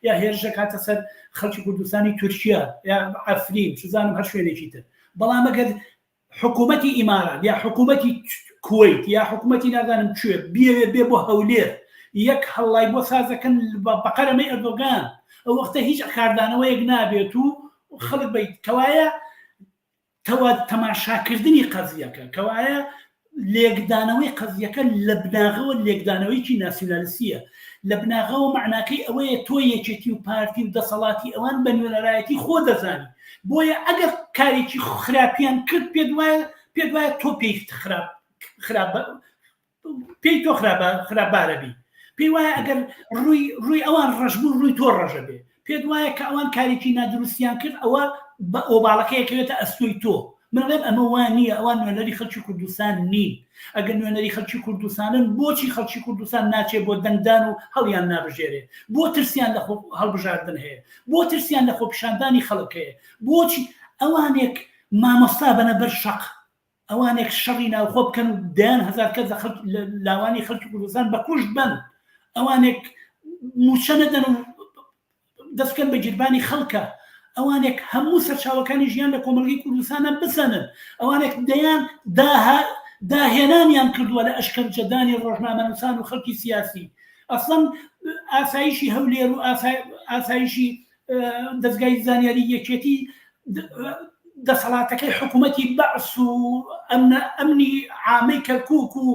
[SPEAKER 14] یا هێرشە کاتە سەر خەڵکی کوردستانی تورکیا یا ئەفرین سوزانم هەر شوێنێکی تر بەڵام ئەگەر حکوومەتی ئیمارات یا حکوومەتی کوێیت یا حکوومەتی نازانم کوێ بێ بۆ هەولێر یەک هەڵای بۆ سازەکەن بەقەرەمەی ئەردۆگان ئەو وەختە هیچ کاردانەوەیەک نابێت و خەڵک بیت کەوایە تەماشاکردنی قەزیەکە کەوایە لێکدانەوەی قەزیەکە لە بناغەوە لێکدانەوەیکی ناسیۆنالیستیە لە بناغەوە معناکەی ئەوەیە تۆ یەکێتی و پارتی و دەسەڵاتی ئەوان بە نوێنەرایەتی خۆ دەزانی بۆیە ئەگەر کارێکی خراپیان کرد پێ وایە تۆ پێی تۆ خراپبارەبی پێی وایە ئەگەر ڕووی ئەوان ڕەشبوو ڕووی تۆ ڕەژە بێ پێت وایە کە ئەوان کارێکی نادروستیان کرد ئەوە بە ئۆباڵەکەیەکەوێتە ئەستۆی تۆ منڵێم ئەمە وان نییە ئەوان نوێنەری خەڵکی کوردستان نین ئەگەر نوێنەری خەڵکی کوردستانن بۆچی خەڵکی کوردستان ناچێت بۆ دەنگدان و هەڵیان نابژێرێ بۆ ترسیان لە هەڵبژاردن هەیە بۆ ترسیان لە خۆپیشاندانی خەڵک هەیە بۆچی ئەوانێک مامۆستا بەنە بەر شەق ئەوانێک شەڕی ناوخۆ بکەن و دەیان هەزار کەس لاوانی خەڵکی کوردستان بە کوشت بن ئەوانێک موچە نەدەن و دەستکەن بە گیربانی خەڵکە ئەوانێک هەموو سەرچاوەکانی ژیان لە کۆمەڵگەی کوردستانە بسەنن ئەوانێک دەیان داهێنانیان کردووە لە ئەشکەنجەدانی ڕۆژنامەنووسان و خەڵکی سیاسی ئەسڵەن ئاسایشی هەولێر و ئاسایشی دەستگای زانیاری یەکێتی دەسەڵاتەکەی حکوومەتی بەعس و ئەمنی عامەی کەرکووک و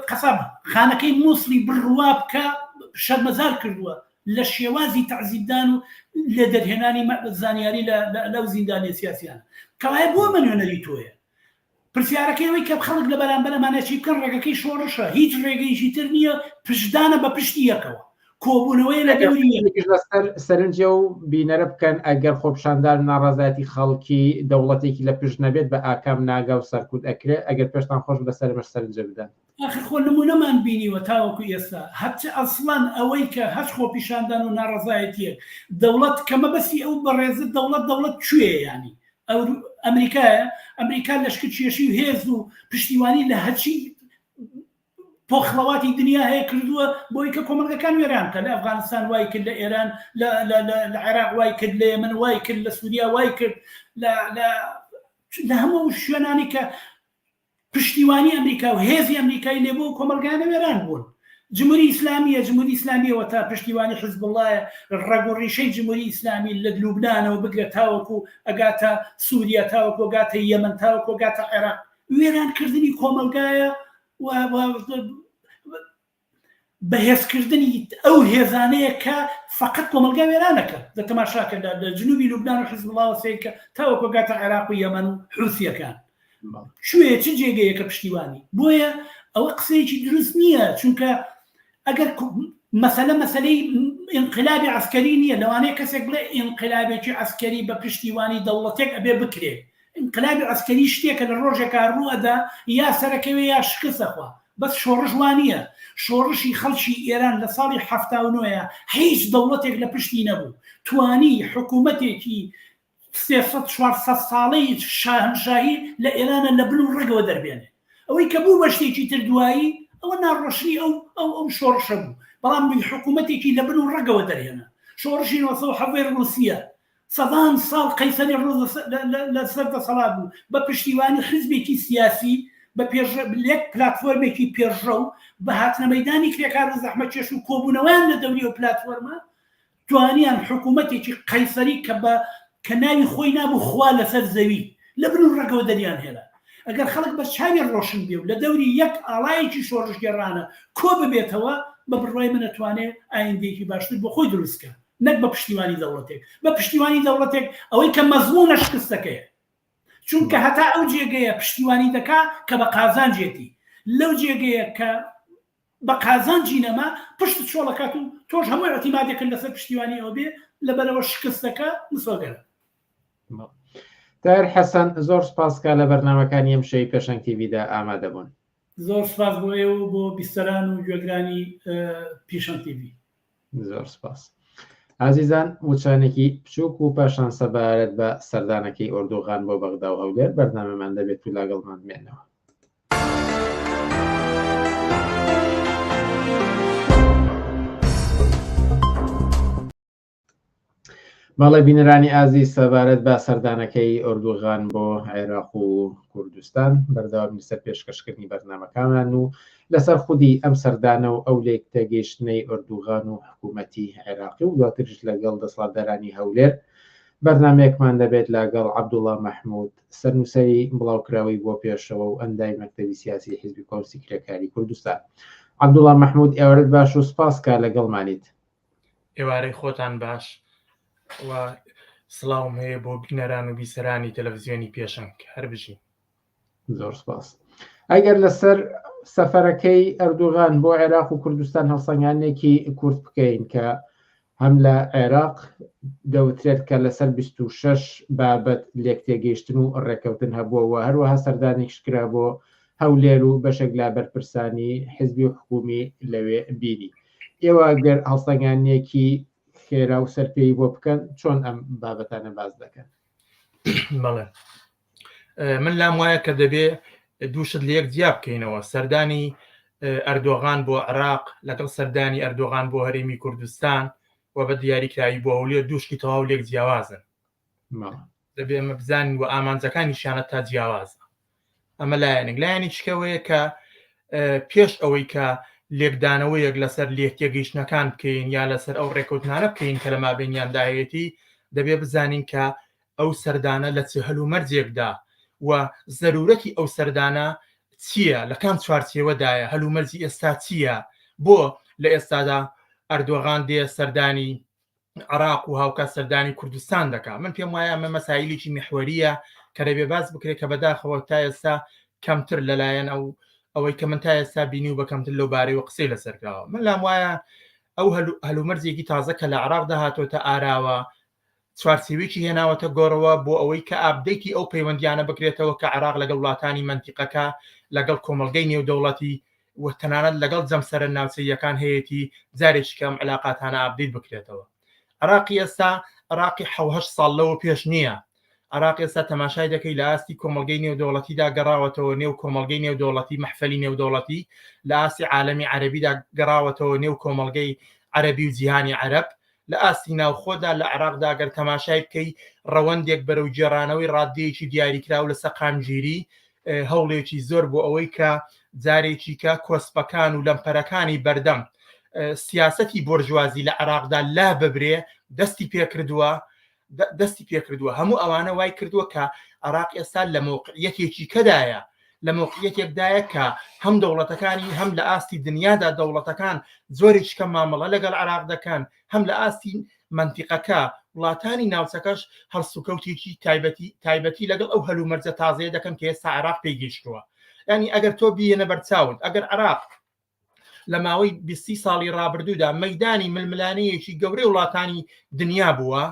[SPEAKER 14] قەسەب خانەکەی مووسڵی بڕوا بکە شەرمەزار کردووە لە شێوازی تەعزیبدان و لێ دەرهێنانی زانیاری لەو زیندانی سیاسیان کەوایە بۆ من نوێنەری تۆیە پرسیارەکەی ئەوەی کە خەڵک لە بەرامبەر ئەمانەی بکەن ڕێگەکەی شۆڕشە هیچ ڕێگەیشی تر نییە پشتدانە بە پشتی یەکەوە کۆبوونەوەی لە
[SPEAKER 13] سەرنجە و بینەرە بکەن ئەگەر خۆپشاندان ناڕازایەتی خەڵکی دەوڵەتێکی لە پشت نەبێت بە ئاکام ناگا و سەرکوت ئەکرێت ئەگەر پێشتان خۆش بە سەرمەش سەرنجە بدەن
[SPEAKER 14] ئاخر خۆ نمونەمان بینیوە تاوەکو ئێستا هەرچە ئەسڵان ئەوەی کە هەچ خۆپیشاندان و ناڕزایەتیە دەوڵەت کەمە بەسی ئەو بەڕێزە دەوڵەت کوێ ینی ئەو ئەمریکا لەشکر کێشی و هێز و پشتیوانی لە هەچی پۆخڵەواتی دنیا هەیە کردووە بۆی کە کۆمەڵگەکان وێران کە لە ئەفغانستان وای کرد لە ئێران لە عێراق وای کرد لە یەمەن وای کرد لە سووریا وای کرد لە هەموو شوێنانی کە پشتیوانی ئەمریکا و هێزی ئەمریکای لێبوو کۆمەلگایانە وێران بوون جمهوری ئیسلامیەوە تا پشتیوانی حزب وڵایە ڕێگ و ڕیشەی جمهوری ئیسلامی لە لوبنانەوە بگرێت تاوەکو ئەگاتە سووریا تاوەکو ئەگاتە یەمەن تاوەکو ئەگاتە عێراق وێرانکردنی کۆمەلگایە بەهێزکردنی ئەو هێزانەیە کە فقط کۆمەلگا وێرانەکە لە تەماشاکەدا لە جنوبی لوبنان و حزب وڵا سەیرکە تاوەکو ئەگاتە عێراق و یەمەن و حوثیەکان شوێ چ جێگەیەکە پشتیوانی بۆیە ئەوە قسەیەکی دروست نییە چونکە ئەگەر مەسەلەی ئینقلابی عسکەری نییە لەوانەیە کەسێک بڵێ ئینقلابێکی عسکەری بە پشتیوانی دەوڵەتێک ئەبێ بکرێ ئینقلابی عسکەری شتێکە لە ڕۆژێکا ڕووەدا یا سەرەکەوێ یا شکستەخوا بەس شۆڕش وانە شۆڕشی خەڵکی ئێران لە ساڵی 79 هیچ دەوڵەتێک لە پشتی نەبوو توانی حکوومەتێکی 300-400 ساڵەی شاهنشاهی لە ئێرانە لە بن و ڕێگەوە دەربێنێ ئەوەی کە بوو بە شتێکی تر دوایی ئەوە ناڕۆشنی ئەو شۆڕشە بوو بەڵام حکوومەتێکی لە بن و ڕێگەوە دەرهێنا شۆڕشی 1970 رووسیا سەدان ساڵ قەیسەری ڕۆز لە سەر دەسەڵات بوو بە پشتیوانی حزبێکی سیاسی بە لێک پلاتفۆرمێکی پێشڕە و بە هاتنە مەیدانی کرێکار و زەحمەتکێش و کۆبوونەوەیان لە دەوری و پلاتفۆرمە توانیان حکوومەتێکی قەیسەری کە ناوی خۆی نابوو خوا لەسەر زەوی لە بن و ڕێگەوە دەریان هێنا ئەگەر خەڵک بە چاوی ڕۆشن بێ و لە دەوری یەک ئاڵایەکی شۆڕشگەڕانە کۆ ببێتەوە بە بڕوای من ئەتوانێت ئایندێکی باشتر بۆ خۆی دروستکە نەک بە پشتیوانی دەوڵەتێک بە پشتیوانی دەوڵەتێک ئەوەی کە مەزمونە شکستەکەیە چونکە هەتا ئەو جێگەیە پشتیوانی دەکا کە بە قازانجێتی لەو جێگەیە کە بە قازانجی نەما پشت چۆڵەکات و تۆش هەمووی ئەتیمادێکن لەسەر پشتیوانی ئەو بێ لەبەرەوە شکستەکە مسۆگەرە
[SPEAKER 13] دایر حەسەن زۆر سپاسکە لە بەرنامەکانی ئەم شەی پێشەنگ تیڤیدا ئامادە بوون
[SPEAKER 14] زۆر سپاس بۆ ئێوە بۆ بیستەران و گوێگرانی پیشەنگ تیڤی
[SPEAKER 13] زۆر سپاس عزیزان وچانێکی بچووک و پاشان سەبارەت بە سەردانەکەی ئۆردوغان بۆ بەغدا و هەولێر بەرنامەمان دەبێت و لاگەڵمان بمێنەوە ماڵی بینەرانی ئازی سەبارەت بە سەردانەکەی ئۆردوغان بۆ عێراق و کوردستان بەردەوام لەسەر پێشکەشکردنی بەرنامەکانمان و لەسەر خودی ئەم سەردانە و ئەو لێک تێگەیشتنەی ئۆردوغان و حکوومەتی عێراقی و دواتریش لەگەڵ دەسەڵاتدارانی هەولێر بەرنامەیەکمان دەبێت لەگەڵ عەبدوڵڵا مەحموود سەرنووسەری بڵاوکراوی بۆ پێشەوە و ئەندای مەکتەبی سیاسی حیزبی کۆنگرێسی کرێکاری کوردستان عەبدوڵڵا مەحموود ئێوارەت باش و سپاسکە لەگەڵمانیت
[SPEAKER 6] ئێوارەی خۆتان باش و سڵاوم هەیە بۆ بینەران و بیسەرانی تەلەڤیزیۆنی پێشەنگ هەر بژین
[SPEAKER 13] زۆر سپاس ئەگەر لەسەر سەفەرەکەی ئەردوغان بۆ عێراق و کوردستان هەڵسەنگانێکی کورت بکەین کە هەم لە عێراق دەوترێت کە لەسەر 26 بابەت لێک تێگەیشتن و ڕێکەوتن هەبووەوە هەروەها سەردانێکیش کرا بۆ هەولێر و بەشێک لا بەرپرسانی حیزبی و حکومی لەوێ بینی ئێوە گەر هەڵسەنگانێکی خێرا و سەرپێی بۆ بکەن چۆن ئەم بابەتانە باز دەکەن
[SPEAKER 6] بەڵێ من لام وایە کە دەبێ دووشت لە یەک جیا بکەینەوە سەردانی ئەردۆغان بۆ عێراق لەگەڵ سەردانی ئەردۆغان بۆ هەرێمی کوردستان و بە دیاریکراوی بۆ هەولێر دووشتی تەواو لێک جیاوازن دەبێ ئەمە بزانین و ئامانجەکانیشیانە تا جیاوازە ئەمە لایەنێک لایەنی چکەوەیە کە پێش ئەوەی کە لێکدانەوەیەک لەسەر لێکتێگەیشتنەکان بکەین یا لەسەر ئەو ڕێکەوتنانە بکەین کە لە مابینیانداهەیەتی دەبێ بزانین کە ئەو سەردانە لە چ هەلومەرجێکدا و ضرورەتی ئەو سەردانە چییە لە کام چوارچێوەدایە هەلومەرجی ئێستا چییە بۆ لە ئێستادا ئەردۆغان دێ سەردانی عێراق و هاوکە سەردانی کوردستان دەکات من پێم وایە ئەمە مەسایلێکی میحوەریە کە دەبێ باس بکرێت کە بەداخەوە تا ئێستا کەمتر لەلایەن ئەوەی کە من تا ئێستا بینی و بەکەمتر لەو بارەی و قسەی لەسەرکراوە من لام وایە ئەو هەلومەرجێکی تازە کە لە عێراق داهاتۆتە ئاراوە چوارچێوێکی هێناوەتە گۆڕەوە بۆ ئەوەی کە ئابدەیتی ئەو پەیوەندیانە بکرێتەوە کە عێراق لەگەڵ وڵاتانی منتیقەکە لەگەڵ کۆمەڵگەی نێودەوڵەتی و تەنانەت لەگەڵ جەمسەرە ناوچەیەکان هەیەی جارێکی کەم علاقاتانە ئابدەیت بکرێتەوە عێراقی ئێستا عێراقی 7 ساڵ لەوە پێش نییە عێراق ئێستا تەماشای دەکەی لە ئاستی کۆمەڵگەی نێودەوڵەتیدا گەڕاوەتەوە نێو کۆمەڵگەی نێودەوڵەتی مەحفەلی نێودەوڵەتی لە ئاستی عالەمی عەرەبیدا گەڕاوەتەوە نێو کۆمەڵگەی عەرەبی و جیهانی عەرەب لە ئاستی ناوخۆدا لە عێراقدا گەر تەماشای بکەی ڕەوەندێک بەرەو جێڕانەوەی ڕادیەکی دیاریکراو لە سەقامگیری هەوڵێکی زۆر بۆ ئەوەی کە جارێکی کە کۆسپەکان و لەمپەرەکانی بەردەم سیاسەتی بۆرژوازی لە عێراقدا لا ببرێ دەستی پێکردووە هەموو ئەوانە وای کردووە کە عێراق ئێستا لە موقعیەتێکی کەدایە لە موقعیەتێکدایە کە هەم دەوڵەتەکانی هەم لە ئاستی دنیادا دەوڵەتەکان زۆرێک کە مامەڵە لەگەڵ عێراق دەکەن هەم لە ئاستی منتیقەکە وڵاتانی ناوچەکەش هەڵسوکەوتێکی تایبەتی لەگەڵ ئەو هەلومەرجە تازەیە دەکەن کە ئێستا عێراق پێیگەیشتووە ینی ئەگەر تۆ بیێنە بەرچاوت ئەگەر عێراق لە ماوەی 20 ساڵی ڕابردوودا مەیدانی ململانەیەکی گەورەی وڵاتانی دنیا بووە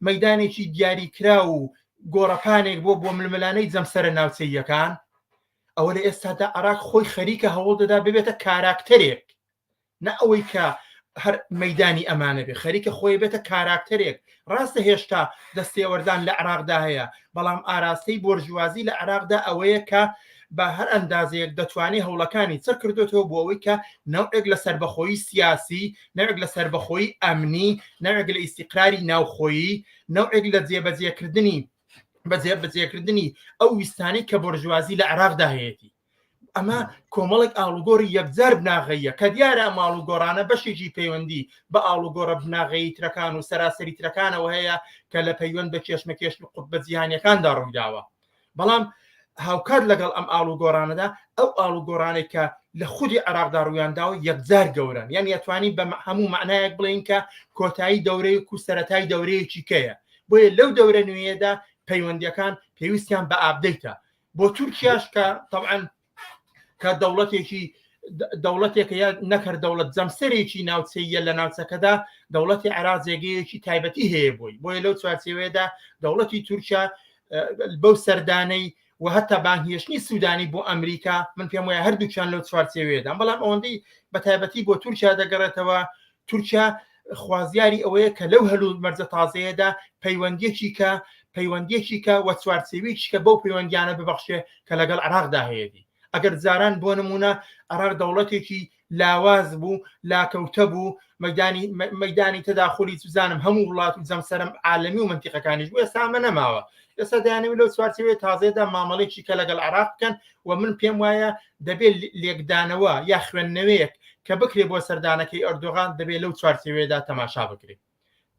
[SPEAKER 6] مەیدانێکی دیاریکرا و گۆڕەپانێک بۆ ململانەی جەمسەرە ناوچەیەکان ئەوە لە ئێستادا عێراق خۆی خەریکە هەوڵ دەدا ببێتە کاراکتەرێک نە ئەوەی کە هەر مەیدانی ئەمانە بێ خەریکە خۆی بێتە کاراکتەرێک ڕاستە هێشتا دەستێوەردان لە عێراقدا هەیە بەڵام ئاراستەی بۆرژوازی لە عێراقدا ئەوەیە کە بە هەر ئەندازەیەک دەتوانێت هەوڵەکانی چڕ کردوێتەوە بۆ ئەوەی کە نەوێک لە سربەخۆیی سیاسی نەوێک لە سربەخۆیی ئەمنی نەوێک لە ئیسیقراری ناوخۆیی نەوێک لە بەجێکردنی ئەو ویستانی کە بۆرژوازی لە عێراقدا هەیەی ئەمە کۆمەڵێک ئاڵوگۆری یەکجار بناغەیە کە دیارە ماڵوگۆڕانە بەشێکی پەیوەندی بە ئاڵوگۆڕە بناغەیی ترەکان و سەراسەری ترەکانەوە هەیە کە لە پەیوەند بە کێشمەکێش قوتبە جیهانیەکاندا ڕوویداوە بەڵام هاوکات لەگەڵ ئەم ئاڵوگۆڕانەدا ئەو ئاڵوگۆڕانێک کە لە خودی عێراقدا ڕوویانداوە یەکجار گەورن یعنی ئەتوانی بە هەموو معنایەک بڵین کە کۆتایی دەورەیەک و سەرەتای دەورەیەکی کەیە بۆیە لەو دەورە نوێیەدا پەیوەندیەکان پێویستیان بە ئابدەیتە بۆ تورکیاش کە طبعاً کە دەوڵەتێکە یا نەکرد دەوڵەت جەمسەرێکی ناوچەیە لە ناوچەکەدا دەوڵەتی عێراق جێگەیەکی تایبەتی هەیە بۆیە لەو چوارچێوەیەدا دەوڵەتی تورکیا بەو سەردانەی و هەتا بانهێشتنی سوودانی بۆ ئەمریکا من پێم وایە هەردووچیان لەو چوارچێوەیەدا بەڵام ئەوەندەی بە تایبەتی بۆ تورکیا دەگەڕێتەوە تورکیا خوازیاری ئەوەیە کە لەو هەلومەرجە تازەیەدا پەیوەندیەکی کە وە چوارچێوەیەکی کە بەو پەیوەندیانە ببەخشێ کە لەگەڵ عێراقدا هەیەی ئەگەر جاران بۆ نمونە عێراق دەوڵەتێکی لاواز بوو لاکەوتە بوو مەیدانی تەداخلی سوزانم هەموو وڵات و جەمسەرم عالەمی و منتیقەکانیش بوو ئێستا ئەمە نەماوە ئێستا دەیانەوێت لەو چوارچێوەیە تازەیەدا مامەڵێکی کە لەگەڵ عێراق بکەن و من پێم وایە دەبێت لێکدانەوە یا خوێندنەوەیەک کە بکرێ بۆ سەردانەکەی ئەردۆغان دەبێت لەو چوارچێوەیەدا تەماشا بکرێت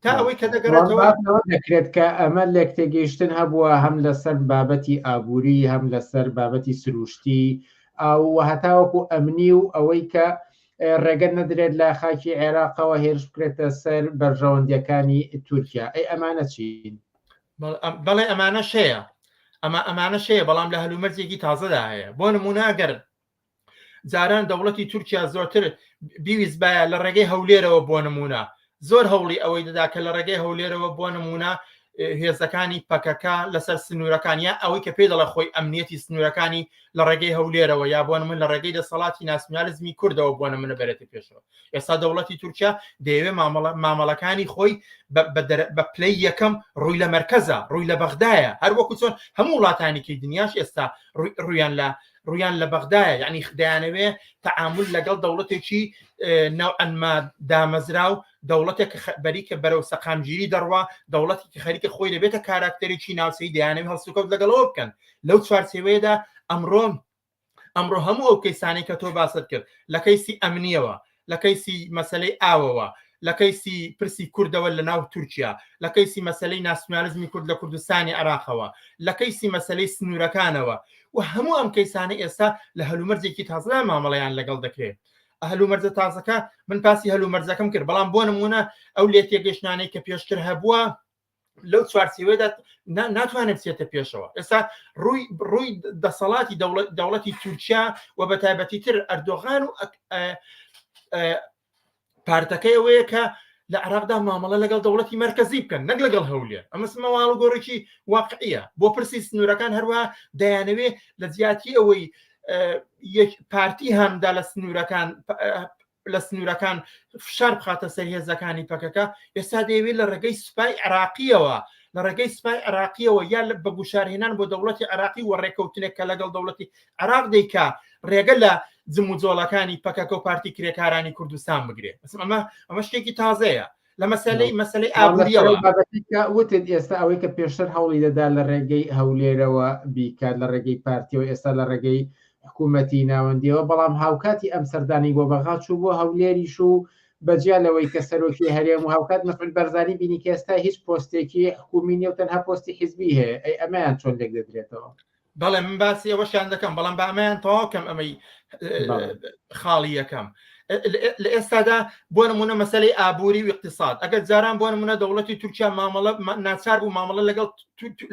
[SPEAKER 6] تا ئەوەی کە دەگەڕێتەوە
[SPEAKER 13] دەکرێت کە ئەمە لێک تێگەیشتن هەبووە هەم لەسەر بابەتی ئابووری هەم لەسەر بابەتی سروشتی ئەو هەتاوەکو ئەمنی و ئەوەی کە ڕێگە نەدرێت لە خاکی عێراقەوە هێرش بکرێتە سەر بەرژەوەندیەکانی تورکیا ئەی ئەمانە چین
[SPEAKER 6] بەڵێ ئەمانە شەیە بەڵام لە هەلومەرجێکی تازەدا هەیە بۆ نمونە ئەگەر جاران دەوڵەتی تورکیا زۆرتر بیویست بایە لە ڕێگەی هەولێرەوە بۆ نمونە زۆر هەوڵی ئەوەی دەدا کە لە ڕێگەی هەولێرەوە بۆ نمونە هێزەکانی پەکەکە لەسەر سنوورەکانیا ئەوەی کە پێ دەڵە خۆی ئەمنیەتی سنوورەکانی لە ڕێگەی هەولێرەوە یا بۆ من لە ڕێگەی دەسەڵاتی ناسیۆنالیزمی کوردەوە بۆ منە بێتە پێشەوە ئێستا دەوڵەتی تورکیا دەیەوێت مامەڵەکانی خۆی بە پلەی یەکەم ڕووی لە مەرکەزە ڕووی لە بەغدایە هەر وەکو چۆن هەموو وڵاتانێکی دنیاش ئێستا ڕویان لە بەغدایە یعنی دەیانەوێ تەعامل لەگەڵ دەوڵەتێکی ناوعەنما دامەزرا و دەوڵەتێک بەریکە بەرەو سەقامگیری دەڕوا دەوڵەتی خەریکە خۆی دەبێتە کاراکتەرێکی ناوچەی دەیانەوێت هەڵسوکەوت لەگەڵەوە بکەن لەو چوارچێوەیەدا ئەمڕۆ هەموو ئەو کەیسانەی کە تۆ باست کرد لە کەیسی ئەمنیەوە لە کەیسی مەسەلەی ئاوەوە لە کەیسی پرسی کوردەوە لە ناو تورکیا لە کەیسی مەسەلەی ناسیۆنالیزمی کورد لە کوردستانی عێراقەوە لە کەیسی مەسەلەی سنوورەکانەوە و هەموو ئەم کەیسانە ئێستا لە هەلومەرجێکی تازەدا مامەڵەیان لەگەڵ دەکرێت هەلومەرجە تازەکە من پاسی هەلومەرجەکەم کرد بەڵام بۆ نمونە ئەو لێتێگەشتانەی کە پێشتر هەبووە لەو چوارچێوەیەدا ناتوانێت بچێتە پێشەوە ئێستا ڕووی دەسەڵاتی دەوڵەتی تورکیا و بە تایبەتیتر ئەردۆغان و پارتەکەی ئەوەیە کە لە عێراقدا مامەڵە لەگەڵ دەوڵەتی مەرکەزی بکەن نەک لەگەڵ هەولێر ئەمە سمەواڵ گۆڕێکی واقعیە بۆ پرسی سنوورەکان هەروە دەیانەوێت لە زیاتی ئەوەی پارتی هەمدا لە سنوورەکان فشار بخاتە سەر هێزەکانی پەکەکە ئێستا دەیەوێت لە ڕێگەی سوپای عێراقیەوە لە ڕێگەی سوپای عێراقیەوە یا بە گوشارهێنان بۆ دەوڵەتی عێراقی و ڕێکەوتنێک کە لەگەڵ دەوڵەتی عێراق دەیکا ڕێگە لە جموجۆڵەکانی پەکەکە و پارتی کرێکارانی کوردستان بگرێت ئەمە شتێکی تازەیە لە مەسەلەی ئابووریەوە
[SPEAKER 13] وتت ئێستا ئەوەی کە پێشتر هەوڵی دەدا لە ڕێگەی هەولێرەوە بیکات لە ڕێگەی پارتیەوە ئێستا لە ڕێگەی حکوومەتی ناوەندیەوە بەڵام هاوکاتی ئەم سەردانی بۆ بەغاچوو بۆ هەولێریش و بەجیا لەوەی کە سەرۆکی هەرێم و هاوکات مەفعول بەرزانی بینی کە ئێستا هیچ پۆستێکی حکومی نیە و تەنها پۆستی حیزبی هەیە ئەی ئەمەیان چۆن لێک دەدرێتەوە
[SPEAKER 6] بەڵێ من باسی ئەوەشیان دەکەم بەڵام بەمایان تەواوکەم ئەمەی خاڵی یەکەم لە ئێستادا بۆ نمونە مەسەلەی ئابووری و اقتصاد ئەگەر جاران بۆ نمونە دەوڵەتی تورکیا مامەڵە ناچار بوو مامەڵە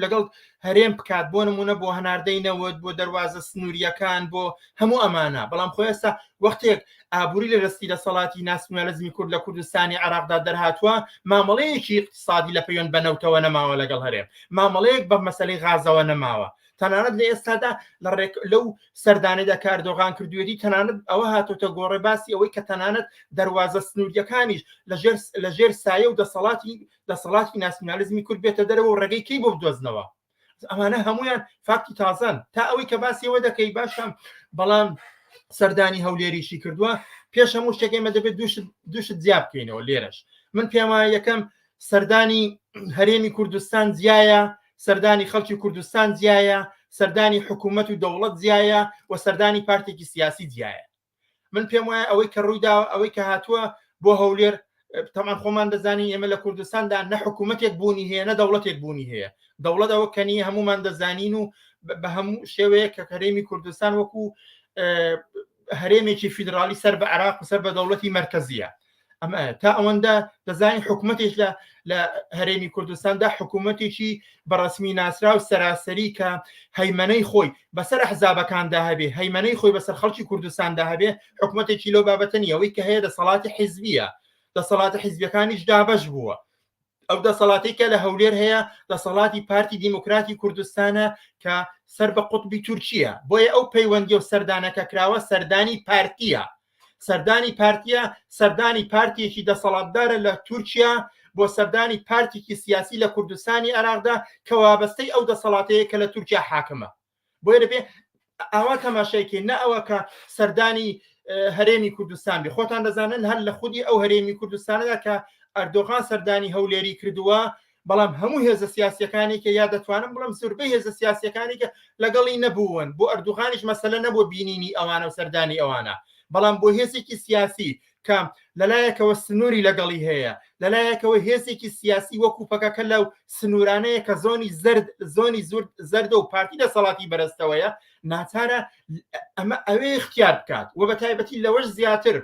[SPEAKER 6] لەگەڵ هەرێم بکات بۆ نمونە بۆ هەناردەی نەوت بۆ دەواازە سنووریەکان بۆ هەموو ئەمانە بەڵام خۆ ئێستا وەختێک ئابووری لە ڕستی دەسەڵاتی ناسیۆنالیزمی کورد لە کوردستانی عراقدا دەرهاتووە مامەڵەیەکی اقتصادی لە پەیوەند بەنەوتەوە نەماوە لەگەڵ هەرێم مامەڵەیەک بە مەسەلەی غازەوە نەماوە تەنانەت لە ئێستادا لەو سەردانەدا کاردۆغان کردوێتی تەنانەت ئەوە هاتۆتە گۆڕێ باسی ئەوەی کە تەنانەت دەواازە سنووریەکانیش لە ژێر سایە و دەسەڵاتی ناسیۆنالیزمی کورد بێتە دەرەوە و ڕێگەی کەی بۆ بدۆزنەوە ئەمانە هەمویان فاکتی تازەن تا ئەوەی کە باسیەوە دەکەی باشم بەڵام سەردانی هەولێریشی کردووە پێش هەموو شتێکێمە دەبێت دووشت جیا بکەینەوە لێرەش من پێم وایە یەکەم سەردانی هەرێمی کوردستان جیایە سەردانی خەڵکی کوردستان جیایە سەردانی حکوومەت و دەوڵەت جیایە و سەردانی پارتێکی سیاسی جیایە من پێم وایە ئەوەی کە ڕوویدا ئەوەی کە هاتووە بۆ هەولێر تەمان خۆمان دەزانی ئێمە لە کوردستاندا نە حکوومەتێک بوونی هەیە نە دەوڵەتێک بوونی هەیە دەوڵەت ئەوە کەنی هەمومان دەزانین و بە هەموو شێوەیە کە هەرێمی کوردستان وەکو هەرێمێکی فیدرالی سەر بە عراق و سەر بە دەوڵەتی مەرکەزیە ئەمە تا ئەوەندە دەزانین حکوومەتێک لە هەرێمی کوردستاندا حکوومەتێکی بەڕسمی ناسرا و سەراسەری کە هەیمەنەی خۆی بەسەر حزابەکاندا هەبێ هەیمەنەی خۆی بەسەر خەڵکی کوردستاندا هەبێ حکوومەتێکی لەو بابەتە نیە ئەوەی کە هەیە دەسەڵاتی حیزبیە دەسەڵاتە حیزبیەکانیش دابەش بووە ئەو دەسەڵاتی کە لە هەولێر هەیە دەسەڵاتی پارتی دیموکراتی کوردستانە کە سەر بە قوتبی تورکیە بۆیە ئەو پەیوەندی و سەردانەکە کراوە سەردانی پارتیە سەردانی پارتیە سەردانی پارتیەکی دەسەڵاتدارە لە تورکیا بۆ سەردانی پارتێکی سیاسی لە کوردستانی عراقدا کە وابەستەی ئەو دەسەڵاتەیە کە لە تورکیا حاکمە بۆیە دەبێ ئەوە تەماشایکێ نە ئەوە کە سەردانی هەرێمی کوردستان بێ خۆتان دەزانن هەر لە خودی ئەو هەرێمی کوردستانەدا کە ئەردۆغان سەردانی هەولێری کردووە بەڵام هەموو هێزە سیاسیەکانی کە یا دەتوانم بڵم زۆربەی هێزە سیاسیەکانی کە لەگەڵی نەبوون بۆ ئەردوغانیش مەسەلە نەبوو بینینی ئەوانە و سەردانی ئەوانە بەڵام بۆ هێزێکی سیاسی کە لەلایەکەوە سنووری لەگەڵی هەیە لەلایەکەوە هێزێکی سیاسی وەکو پەکەکە لەو سنوورانەیە کە زۆنی زەردە و پارتی دەسەڵاتی بەرزتەوەیە ناچارە ئەمە ئەوێ اختیار بکات و بە تایبەتی لەوەش زیاتر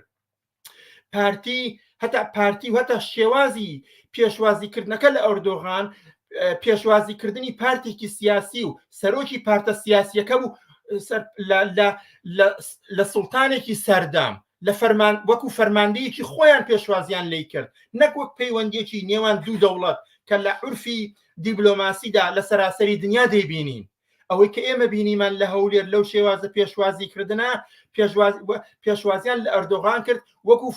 [SPEAKER 6] پارتی هەتا پارتی و هەتا شێوازی پێشوازیکردنەکە لە ئەردۆغان پێشوازیکردنی پارتێکی سیاسی و سەرۆکی پارتە سیاسیەکە بوو لە سوڵتانێکی سەردام لە وەکو فەرماندەیەکی خۆیان پێشوازیان لی کرد نەک وەک پەیوەندێکی نێوان دوو دەوڵەت کە لە عورفی دیبلۆماسیدا لە سەراسەری دنیا دەیبینین ئەوەی کە ئێمە بینیمان لە هەولێر لەو شێوازە پێشوازیکردنە پێشوازیان لە ئەردۆغان کرد وەکو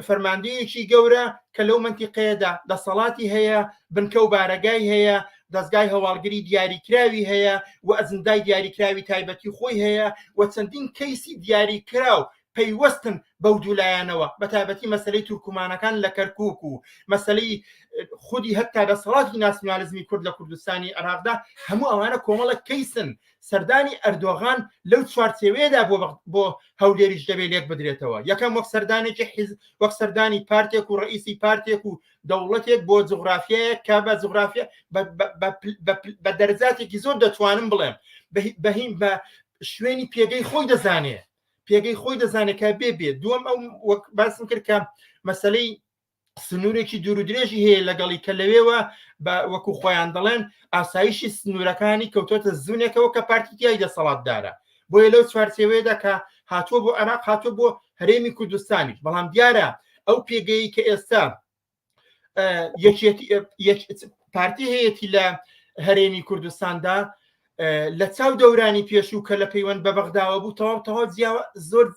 [SPEAKER 6] فەرماندەیەکی گەورە کە لەو منتیقەیەدا دەسەڵاتی هەیە بنکە و بارەگای هەیە دەستگای هەواڵگری دیاریکراوی هەیە و ئەزندای دیاریکراوی تایبەتی خۆی هەیە و چەندین کەیسی دیاریکراو پەیوەستن بەو دوولایەنەوە بە تایبەتی مەسەلەی تورکمانەکان لە کەرکووک و مەسەلەی خودی هەتا دەسەڵاتی ناسیۆنالیزمی کورد لە کوردستانی عراقدا هەموو ئەوانە کۆمەڵە کەیسن سەردانی ئەردۆغان لەو چوارچێوەیەدا بۆ هەولێریش دەبێت لێک بدرێتەوە یەکەم وەک سەردانێکی وەک سەردانی پارتێک و ڕئیسی پارتێک و دەوڵەتێک بۆ جوغرافیایە کە بە جوغرافیا بە دەرجاتێکی زۆر دەتوانم بڵێم بەهیم بە شوێنی پێگەی خۆی دەزانێت کە بێت دووەم ئەو وەک باسم کرد کە مەسەلەی سنوورێکی دوور و درێژی هەیە لەگەڵی کە لەوێوە وەکو خۆیان دەڵێن ئاسایشی سنوورەکانی کەوتۆتە زوونێکەوە کە پارتیای دەسەڵاتدارە بۆیە لەو چوارچێوەیەدا کە هاتووە بۆ عێراق هاتووە بۆ هەرێمی کوردستانی بەڵام دیارە ئەو پێگەی کە ئێستا پارتی هەیەی لە هەرێمی کوردستاندا لە چاو دەورانی پێشوو کە لە پەیوەند بە بەغداوە بوو تەواو زۆر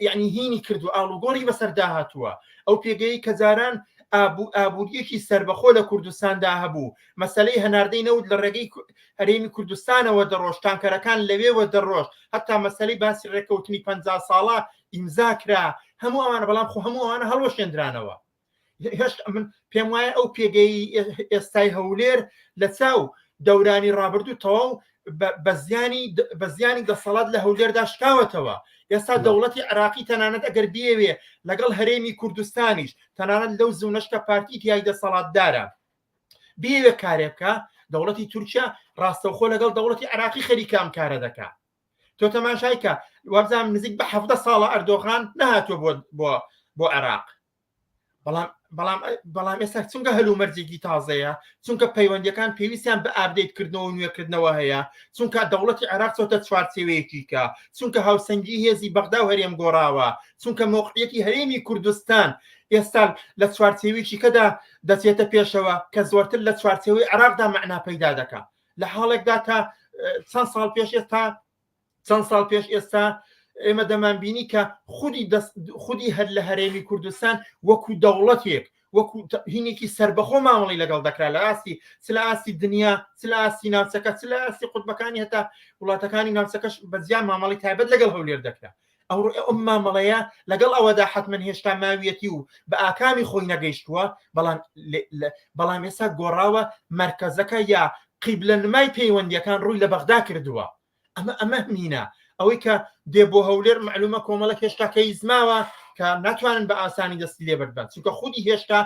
[SPEAKER 6] یعنی هینی کردو ئاڵوگۆڕی بەسەردا هاتووە ئەو پێگەی کە جاران ئابوووریەکی سربەخۆ لە کوردستاندا هەبوو مەسەلەی هەناردەی نەوت لە ڕێگەی هەرێمی کوردستانەوە دەڕۆژ تانکەرەکان لەوێوە دەڕۆژ هەتا مەسەلەی باسی ڕێکەوتنی 50 ساڵە ئیمزاکرا هەموو ئەوانە بەڵام خۆ هەموو ئەوانە هەڵوەشێنرانەوە هێشتا من پێم وایە ئەو پێگەی ئێستای هەولێر لە چاو دەورانی ڕابردوو تەواو بە زیانی دەسەڵات لە هەولێردا شکاوەتەوە. ئێستا دەوڵەتی عراقی تەنانەت ئەگەر بێوێ لەگەڵ هەرێمی کوردستانیش تەنانەت لەو زوونەشکە پارتی تیای دەسەڵاتدارە بێوێ کارێکە، دەوڵەتی تورکیا ڕاستەوخۆ لەگەڵ دەوڵەتی عراقی خەریکام کارە دەکا. تۆ تەماشایکە وابزانم نزیک بە 17 ساڵە ئەردۆغان نەهاتووە بۆ عراق. بەڵام ئێستا چونکە هەلومەرجێکی تازەیە، چونکە پەیوەندیەکان پێویستیان بە ئابدەیتکردنەوە و نوێکردنەوە هەیە، چونکە دەوڵەتی عراق چۆتە چوارچێوەیەکی کە، چونکە هاوسەنگی هێزی بەغدا و هەرێم گۆڕاوە، چونکە مۆقعیەتی هەرێمی کوردستان ئێستا لە چوارچێوەیەکی کەدا دەچێتە پێشەوە کە زۆرتر لە چوارچێوەی عراقدا مەعنا پەیدا دەکا. لە حاڵێکدا تا چەند ساڵ پێش ئێستا ئێمە دەمانبینی کە خودی هەر لە هەرێمی کوردستان وەکو دەوڵەتێک وەکو هینێکی سربەخۆ مامەڵی لەگەڵ دەکرا لە ئاستی چ لە ئاستی دنیا، چ لە ئاستی ناوچەکە، چ لە ئاستی قوتبەکانی هەتا وڵاتەکانی ناوچەکەش بەزیان مامەڵی تایبەت لەگەڵ هەولێر دەکرا. ئەو مامەڵەیە لەگەڵ ئەوەدا حتمەن هێشتا ماویەتی و بە ئاکامی خۆی نەگەیشتووە، بەڵام ئێستا گۆڕاوە مرکزەکە یا قیبلە نمای پەیوەندیەکان ڕووی لە بەغدا کردووە. ئەمە مینە ئەوەی کە دێ بۆ هەولێر معلومە کۆمەڵە هێشتا کەیزماوە کە ناتوانن بە ئاسانی دەستی لێ بەربن، چونکە خودی هێشتا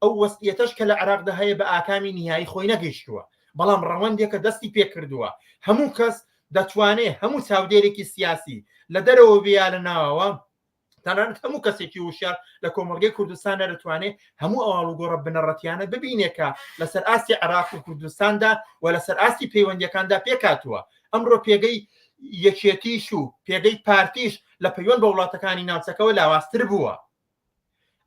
[SPEAKER 6] ئەو وەستیەتەش کە لە عراقدا هەیە بە ئاکامی نهایی خۆی نەگەیشتووە، بەڵام ڕەوەندێکە دەستی پێ کردووە. هەموو کەس دەتوانێت هەموو چاودێرێکی سیاسی لە دەرەوە بیا لە ناوەوە، تەنانەت هەموو کەسێکی وشار لە کۆمەڵگەی کوردستانە دەتوانێت هەموو ئەواڵوگۆڕە بنەڕەتیانە ببینێکە لەسەر ئاستی عراق و کوردستاندا و لەسەر ئاستی پەیوەندیەکاندا پێکاتووە. ئەمڕۆ پێگەی یەکێتیش و پێگەی پارتیش لە پەیوەند بە وڵاتەکانی ناوچەکەەوە لاوااستر بووە.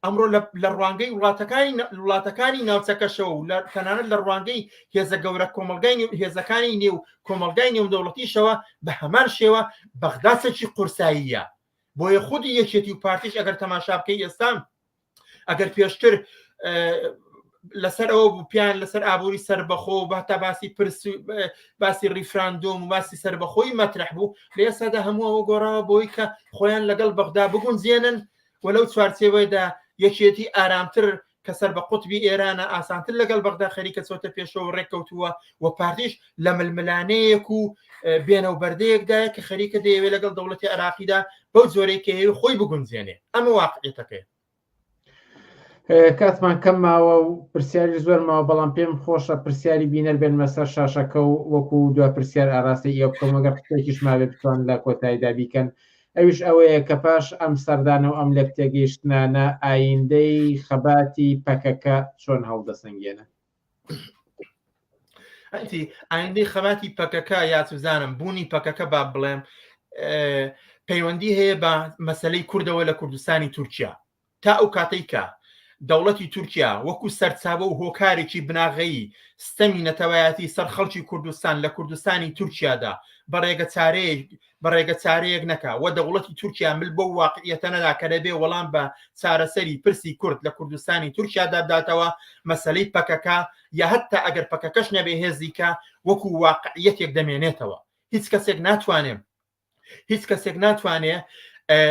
[SPEAKER 6] ئەمڕۆ لە ڕوانگەی وڵاتەکانی ناوچەکەشەوە و تەنانەت لە ڕوانگەی هێزە گەورە هێزەکانی نێو کۆمەلگای نێودەوڵەتیشەوە بە هەمان شێوە بەغدا چەکی قورساییە. بۆیە خودی یەکێتی و پارتیش ئەگەر تەماشا بکەی ئێستا ئەگەر پێشتر لەسەر ئەوە بوو پیان لەسەر ئابووری سربەخۆ و باتا باسی ریفراندۆم و باسی سربەخۆی مەترح بوو، لە ئێستادا هەموو ئەوە گۆڕاوە بۆی کە خۆیان لەگەڵ بەغدا بگونجێنن و لەو چوارچێوەیەدا یەکێتی ئارامتر کە سەر بە قوتبی ئێرانە ئاسانتر لەگەڵ بەغدا خەریکە چۆتە پێشەوە ڕێککەوتووە و پارتیش لە ململانەیەک و بێنەوبەردەیەکدایە کە خەریکە دەیەوێت لەگەڵ دەوڵەتی عراقیدا بەو جۆرەی کە هەیە خۆی بگونجێنێ. ئەمە واقعیەتەکەی.
[SPEAKER 13] کاتمان کەم ماوە و پرسیاری زۆر ماوە، بەڵام پێم خۆشە پرسیاری بینەر بێن مەسەر شاشەکە و وەکو دو پرسیار ئاراستی ئێوە بکەم ئەگەر قسێکیش ماوێ بتوان لە کۆتاییدا بیکەن. ئەویش ئەوەیە کە پاش ئەم سەردانە و ئەم لە تێگەیشتنانە ئایندەی خەباتی پەکەکە چۆن هەڵدەسەنگێنە؟
[SPEAKER 6] ئایندەی خەباتی پەکەکە یاچوزانم بوونی پەکەکە با بڵێم پەیوەندی هەیە بە مەسەلەی کوردەوە لە کوردستانی تورکیا. تا ئەو کاتەیکە دەوڵەتی تورکیا وەکو سەرچاوە و هۆکارێکی بناغەیی ستەمی نەتەوایەتی سەر خەڵکی کوردستان لە کوردستانی تورکیادا بەڕێگە چارەیەک نەکا و دەوڵەتی تورکیا مل بۆ واقعیەتە نەدا کە دەبێ وەڵام بە چارەسەری پرسی کورد لە کوردستانی تورکیادا بداتەوە مەسەلەی پەکەکە یا هەتا ئەگەر پەکەکەش نەبێ هێزیکە وەکو واقعیەتێک دەمێنێتەوە. هیچ کەسێک ناتوانێت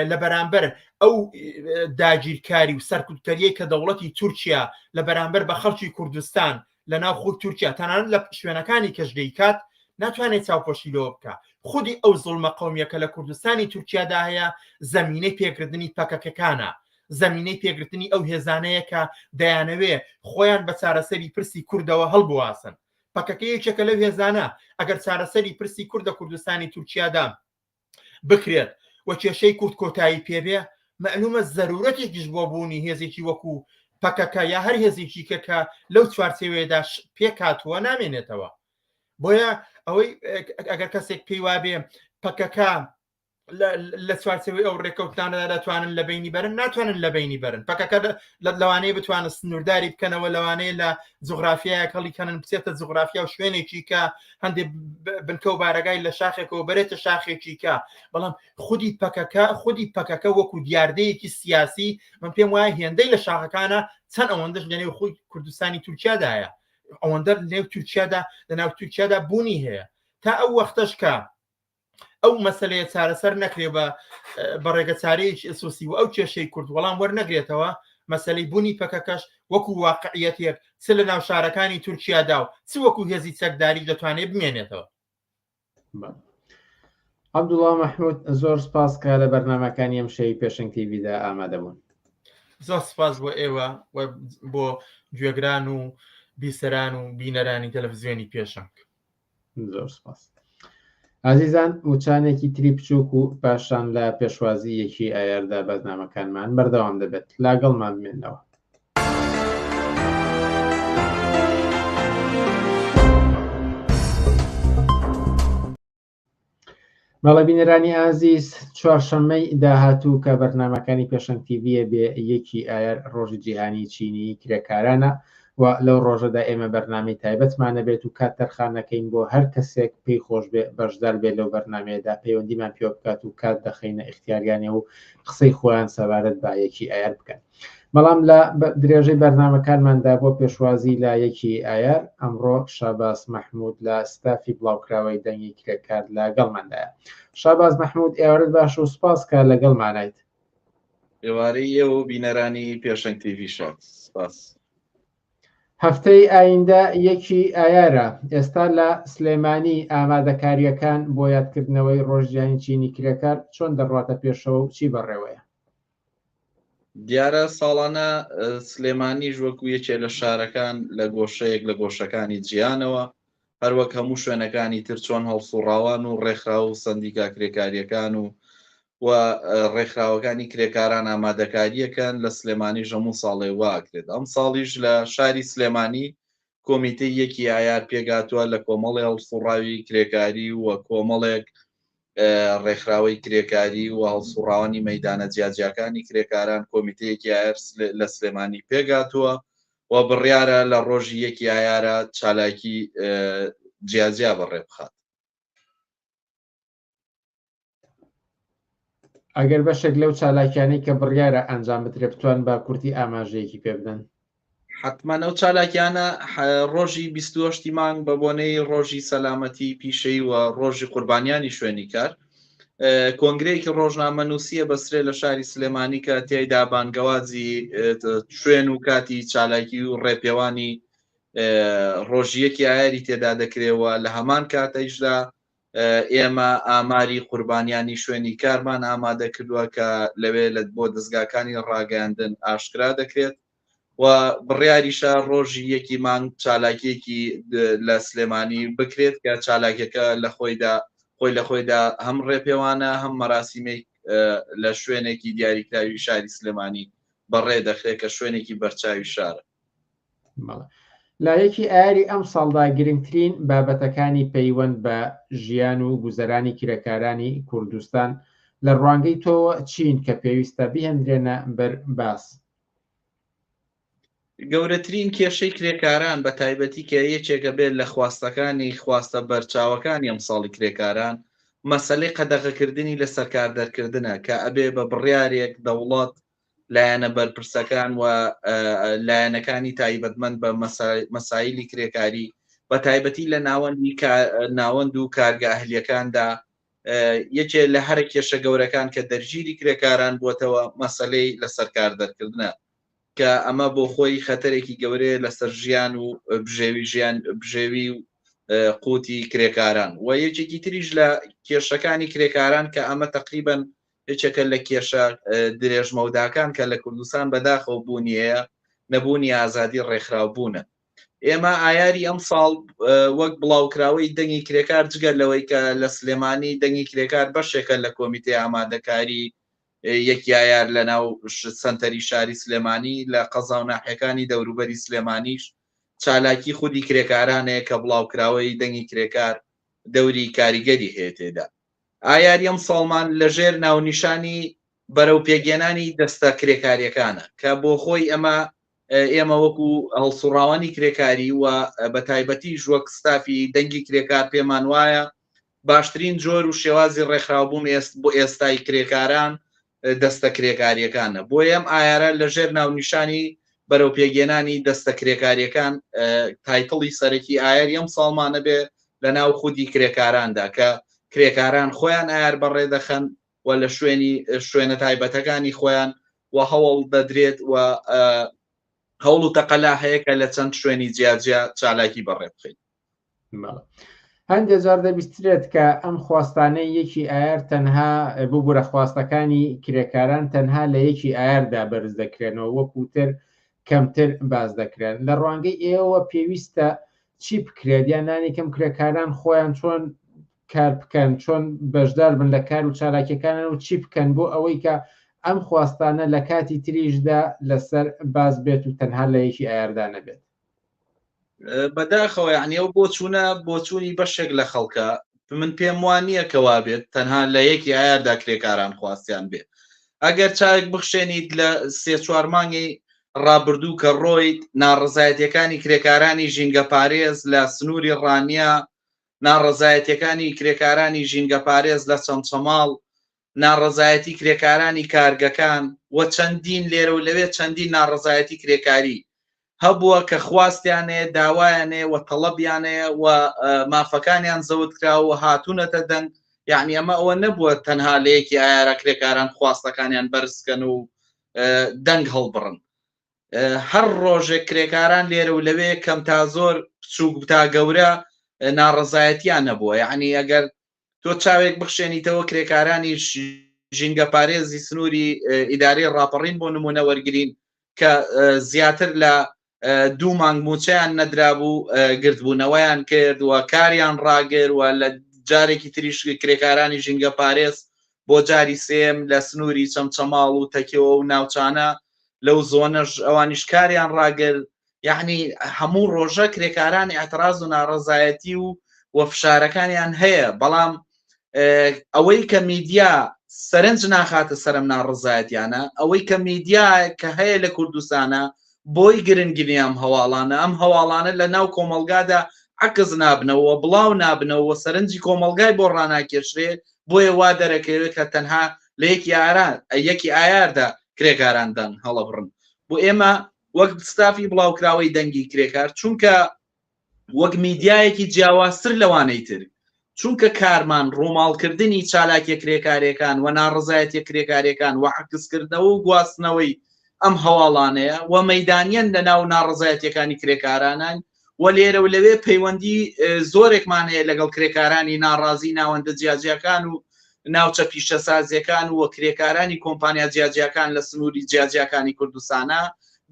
[SPEAKER 6] لە بەرامبەر ئەو داگیرکاری و سەرکوتکاریەی کە دەوڵەتی تورکیا لە بەرامبەر بە خەڵکی کوردستان لە ناو خۆی تورکیا تەنانەت لە شوێنەکانی کەش دەیکات ناتوانێت چاوپۆشی لەوە بکە. خودی ئەو زوڵمە قەومیەکە لە کوردستانی تورکیادا هەیە زەمینەی پێگرتنی پەکەکەکانە، زەمینەی پێگرتنی ئەو هێزانەیە کە دەیانەوێ خۆیان بە چارەسەری پرسی کوردەوە هەڵبواسن. پەکەکە یەکێکە لەو هێزانە ئەگەر چارەسەری پرسی کوردە کوردستانی تورکیادا بکرێت و کێشەی کورد کۆتایی پێبێ، معلومە زەرورەتێکیش بۆ بوونی هێزێکی وەکو پەکەکە یا هەر هێزێکی کە لەو چوارچێوەیەدا پێکاتوە نامێنێتەوە. بۆیە ئەوەی ئەگەر کەسێک پێی وابێ پەکەکە لە چوارچێوەی ئەو ڕێکەوتانەدا دەتوانن لە بینی بەرن، ناتوانن لە بینی بەرن. پەکەکە لەوانەیە بتوانن سنوورداری بکەنەوە، لەوانەیە لە جوغرافیایە کەڵی کەنن بچێتە جوغرافیا و شوێنێکی کە هەندێک بنکە و بارەگای لە شاخێکەوە بەرێتە شاخێکی کە، بەڵام خودی پەکەکە وەکو دیاردەیەکی سیاسی من پێم وایە هێندەی لە شاخەکانە چەند ئەوەندەش لەنێو خۆی کوردستانی تورکیادایە، ئەوەندە لەنێو تورکیادا لەناو تورکیادا بوونی هەیە. تا ئەو وەختەش کە ئەو مەسەلەیە چارەسەر نەکرێ بە ڕێگەچارەیەکی ئەسۆسی و ئەو کێشەی کورد وەڵام وەرنەگرێتەوە، مەسلەی بوونی پەکەکەش وەکو واقعیەتێک چ لە ناو شارەکانی تورکیادا و چ وەکو هێزی چەکداری دەتوانێت بمێنێتەوە.
[SPEAKER 13] عەبدوڵڵا مەحموود زۆر سپاس کە لە بەرنامەکانی ئەم شەوی پێشنگ تیڤیدا ئامادەبوون.
[SPEAKER 6] زۆر سپاس بۆ ئێوە بۆ گوێگران و بیسەران و بینەرانی تەلەڤیزیۆنی پێشنگ.
[SPEAKER 13] زۆر سپاس. عزیزان وچانێکی تری بچووک و پاشان لە پێشوازی یەکی ئایاردا بەرنامەکانمان بەردەوام دەبێت لاگەڵمان بمێنەوە. بەڵێ بینەرانی ئازیز چوارشەممەی داهاتوو کە بەرنامەکانی پێشنگ تیڤیە بێ یەکی ئایار ڕۆژی جیهانی چینی کرێکارانە و لەو ڕۆژەدا ئێمە بەرنامەی تایبەتمانە بێت و کات تەرخانەکەین بۆ هەر کەسێک پێی خۆش بێ بەشدار بێت لەو بەرنمەیەدا پەیوەندیمان پێ بکات و کات دەخینە اختیاریانێ و قسەی خۆیان سەبارەت با یەکی ئایار بکەن. بەڵام لە درێژەی بەرنامەکانماندا بۆ پێشوازی لا یەکی ئایار ئەمڕۆ شاباس مەحموود لە ستافی بڵاوکراوەی دەنگی کرێکار لەگەڵماندایە. شاباس مەحموود ئێوارت باش و سپاس کە لەگەڵمانیت.
[SPEAKER 10] ئێوارەی و بینەرانی پێشنگ تیڤی شات سپاس.
[SPEAKER 13] هەفتەی ئایندە یەکی ئایارە. ئێستا لە سلێمانی ئامادەکاریەکان بۆ یادکردنەوەی ڕۆژجیهانی چینی کرێکار چۆن دەڕاتە پێشەوە و چی بەڕێوەیە؟
[SPEAKER 10] دیارە ساڵانە سلێمانی وەکو یەکێ لە شارەکان لە گۆشەیەک لە گۆشەکانی جیانەوە هەروەک هەموو شوێنەکانی تر چۆن هەڵسوڕاوان و ڕێکخرا و سەندیکا کرێکاریەکان و ڕێکخراوەکانی کرێکاران ئامادەکاریەکەن لە سلێمانی هەموو ساڵێ واکرێت. ئەم ساڵیش لە شاری سلێمانی کۆمیتەی یەکی ئایار پێگاتووە لە کۆمەڵی هەڵسوڕاوی کرێکاری و کۆمەڵێک ڕێکخراوەی کرێکاری و هەڵسوڕاوانی مەیدانە جیاجیەکانی کرێکاران کۆمیتەیەکی ئایار لە سلێمانی پێگاتووە و بڕیارە لە ڕۆژی یەکی ئایارە چالاکی جیاجیا بەڕێ بخات.
[SPEAKER 13] ئەگەر بەشێک لەو چالاکیانەی کە بڕیارە ئەنجام بدرێت بتوان با کورتی ئاماژەیەکی پێ بدەن.
[SPEAKER 10] حتمما ئەو چالاکیانە ڕۆژی 28 مانگ بە بۆنەی ڕۆژی سەلامەتی پیشەی و ڕۆژی قوربانیانی شوێنی کار کۆنگرەیەکی ڕۆژنامە نووسیە بەسرێ لە شاری سلێمانی کە تێیدا بانگەوازی شوێن و کاتی چالاکی و ڕێپێوانی ڕۆژیەکی ئایاری تێدا دەکرێەوە. لە هەمان کاتەیشدا ئێمە ئاماری قوربانیانی شوێنی کارمان ئامادە کردووە کە لەوێ لە بۆ دەستگاکانی ڕاگەاندن ئاشکرا دەکرێت و بڕیاریشە ڕۆژی یەکی مانگ چالاکیەکی لە سلێمانی بکرێت کە چالاکیەکە خۆی لە خۆیدا هەم ڕێپێوانە هەم مەراسیمێک لە شوێنێکی دیاریکراوی شاری سلێمانی بەڕێ دەخرێت کە شوێنێکی بەرچاوی شارە.
[SPEAKER 13] لایەکی ئایاری ئەم ساڵدا گرنگترین بابەتەکانی پەیوەند بە ژیان و گوزەرانی کرێکارانی کوردستان لە ڕوانگەی تۆ چین کە پێویستە بهێنرێنە بەر باس؟
[SPEAKER 10] گەورەترین کێشەی کرێکاران بە تایبەتی کە یەکێکە بێت لە خواستەکانی خواستە بەرچاوەکانی ئەم ساڵی کرێکاران مەسەلەی قەدەغەکردنی لە سەرکاردەرکردنە کە ئەبێ بە بڕیارێک دەوڵەت لایەنە بەرپرسەکان و لایەنەکانی تایبەتمەند بە مەسایلی کرێکاری بە تایبەتی لە ناوەند و کارگاهلیەکاندا یەکێ لە هەر کێشە گەورەکان کە دەرگیری کرێکاران بووتەوە مەسەلەی لە سەرکاردەرکردنە کە ئەمە بۆ خۆی خەتەرێکی گەورەیە لەسەر ژیان و بژێوی و قوتی کرێکاران و یەکێکی تریش لە کێشەکانی کرێکاران کە ئەمە تقریبەن یەکێکە لە کێشە درێژمەوداکان کە لە کوردستان بەداخەوە بوونیەیە نەبوونی ئازادی ڕێکخراو بوونە. ئێمە ئایاری ئەم ساڵ وەک بڵاوکراوەی دەنگی کرێکار جگەر لەوەی کە لە سلێمانی دەنگی کرێکار بەشێکە لە کۆمیتێ ئامادەکاری یەکی ئایار لە ناو سەنتەری شاری سلێمانی لە قەزا و ناحیەکانی دەوروبەری سلێمانیش چالاکی خودی کرێکارانەیە کە بڵاوکراوەی دەنگی کرێکار دەوری کاریگەری هەیە تێدا. ئایاری ئەم ساڵمان لەژێر ناونیشانی بەرەو پێگەێنانی دەستە کرێکاریەکانە کە بۆ خۆی ئێمە وەکو هەڵسوڕاوانی کرێکاری و بە تایبەتی ژوەک ستافی دەنگی کرێکار پێمان وایە باشترین جۆر و شێوازی ڕێکخراوبوون بۆ ئێستای کرێکاران دەستە کرێکاریەکانە. بۆ ئەم ئایارە لەژێر ناونیشانی بەرەو پێگەێنانی دەستە کرێکاریەکان تایتڵی سەرەکی ئایاری ئەم ساڵمانە بێ لە ناو خودی کرێکاراندا کە کرێکاران خۆیان ئایار بەڕێ دەخەن و لە شوێنە تایبەتەکانی خۆیان و هەوڵ دەدرێت و هەوڵ و تەقەلا هەیە کە لە چەند شوێنی جیاجیا چالاکی بەڕێ بخەیت.
[SPEAKER 13] هەندێک جار دەبیسترێت کە ئەم خواستانەی یەکی ئایر تەنها ببوورە خواستەکانی کرێکاران تەنها لە یەکی ئایردا بەرز دەکرێنەوە وەکوتر کەمتر باز دەکرێن. لە ڕوانگەی ئێوە پێویستە چی بکرێت یان نانێکم کرێکاران خۆیان چۆن کار بکەن، چۆن بەشدار بن لە کار و چالاکیەکانن و چی بکەن بۆ ئەوەی کە ئەم خواستانە لە کاتی تریشدا لەسەر باز بێت و تەنها لە یەکی ئایردا نەبێت؟
[SPEAKER 10] بەداخەوە یعنی ئەو بۆچوونی بەشێک لە خەڵکە من پێم وانە کەوا بێت تەنها لە یەکی ئایردا کرێکاران خواستیان بێت. ئەگەر چاک بخشێنیت لە 3-4 مانگی ڕابردوو کە ڕۆیت ناڕزایەتیەکانی کرێکارانی ژینگە پارێز لە سنووری ڕانیا، ناڕزایەتیەکانی کرێکارانی ژینگە پارێز لە چەمچەماڵ، ناڕزایەتی کرێکارانی کارگەکان و چەندین لێرە و لەوێ چەندین ناڕزایەتی کرێکاری هەبووە کە خواستیانێ داوایانێ و تەڵەبیانەیە و مافەکانیان زەوت کراوە هاتوونەتە دەنگ. یعنی ئەمە ئەوە نەبووە تەنها لە یەکی ئایارە کرێکاران خواستەکانیان بەرزکەن و دەنگ هەڵبڕن. هەر ڕۆژێک کرێکاران لێرە و لەوێ کەم تا زۆر بچووک تا گەورە ناڕزایەتیان نەبووە. یعنی ئەگەر تۆ چاوێک بخشێنیتەوە کرێکارانی ژینگە پارێزی سنووری ئیداری ڕاپەڕین بۆ نمونە وەرگرین کە زیاتر لە 2 مانگ موچەیان نەدرابوو گرتبوونەوەیان کرد و کاریان ڕاگەر و لە جارێکی تریش کرێکارانی ژینگە پارێز بۆ جاری سێم لە سنووری چەمچەماڵ و تەکیەوە و ناوچانە لەو زۆنەش ئەوانیش کاریان ڕاگەر. یعنی هەموو ڕۆژە کرێکارانی ئەتراز و ناڕزایەتی و فشارەکانیان هەیە، بەڵام ئەوەی کە میدیا سەرنج ناخاتە سەرم ناڕزایەتیانە، ئەوەی کە میدیا کە هەیە لە کوردستانە بۆی گرنگنی ئەم هەواڵانە، ئەم هەواڵانە لە ناو کۆمەلگادا عکس نابنەوە، بڵاو نابنەوە، سەرنجی کۆمەلگای بۆ ڕاناکێشرێت، بۆیە وا دەرەکەوێت کە تەنها لە یەکی ئایاردا کرێکاراندان هەڵەبڕن. بۆ ئێمە وەک ستافی بڵاوکراوەی دەنگی کرێکار، چونکە وەک میدیایەکی جیاوازتر لەوانەی تر، چونکە کارمان ڕووماڵکردنی چالاکیە کرێکارەکان و ناڕزایەتیە کرێکارەکان و عکسکردنەوە و گواستنەوەی ئەم هەواڵانەیە و مەیدانیان لە ناو ناڕزایەتیەکانی کرێکارانان و لێرە و لەوێ پەیوەندی زۆرێکمان هەیە لەگەڵ کرێکارانی ناڕازی ناوەندە جیاجیەکان و ناوچە پیشەسازیەکان و کرێکارانی کۆمپانیا جیاجیەکان لە سنووری جیاجیەکانی کوردستانە.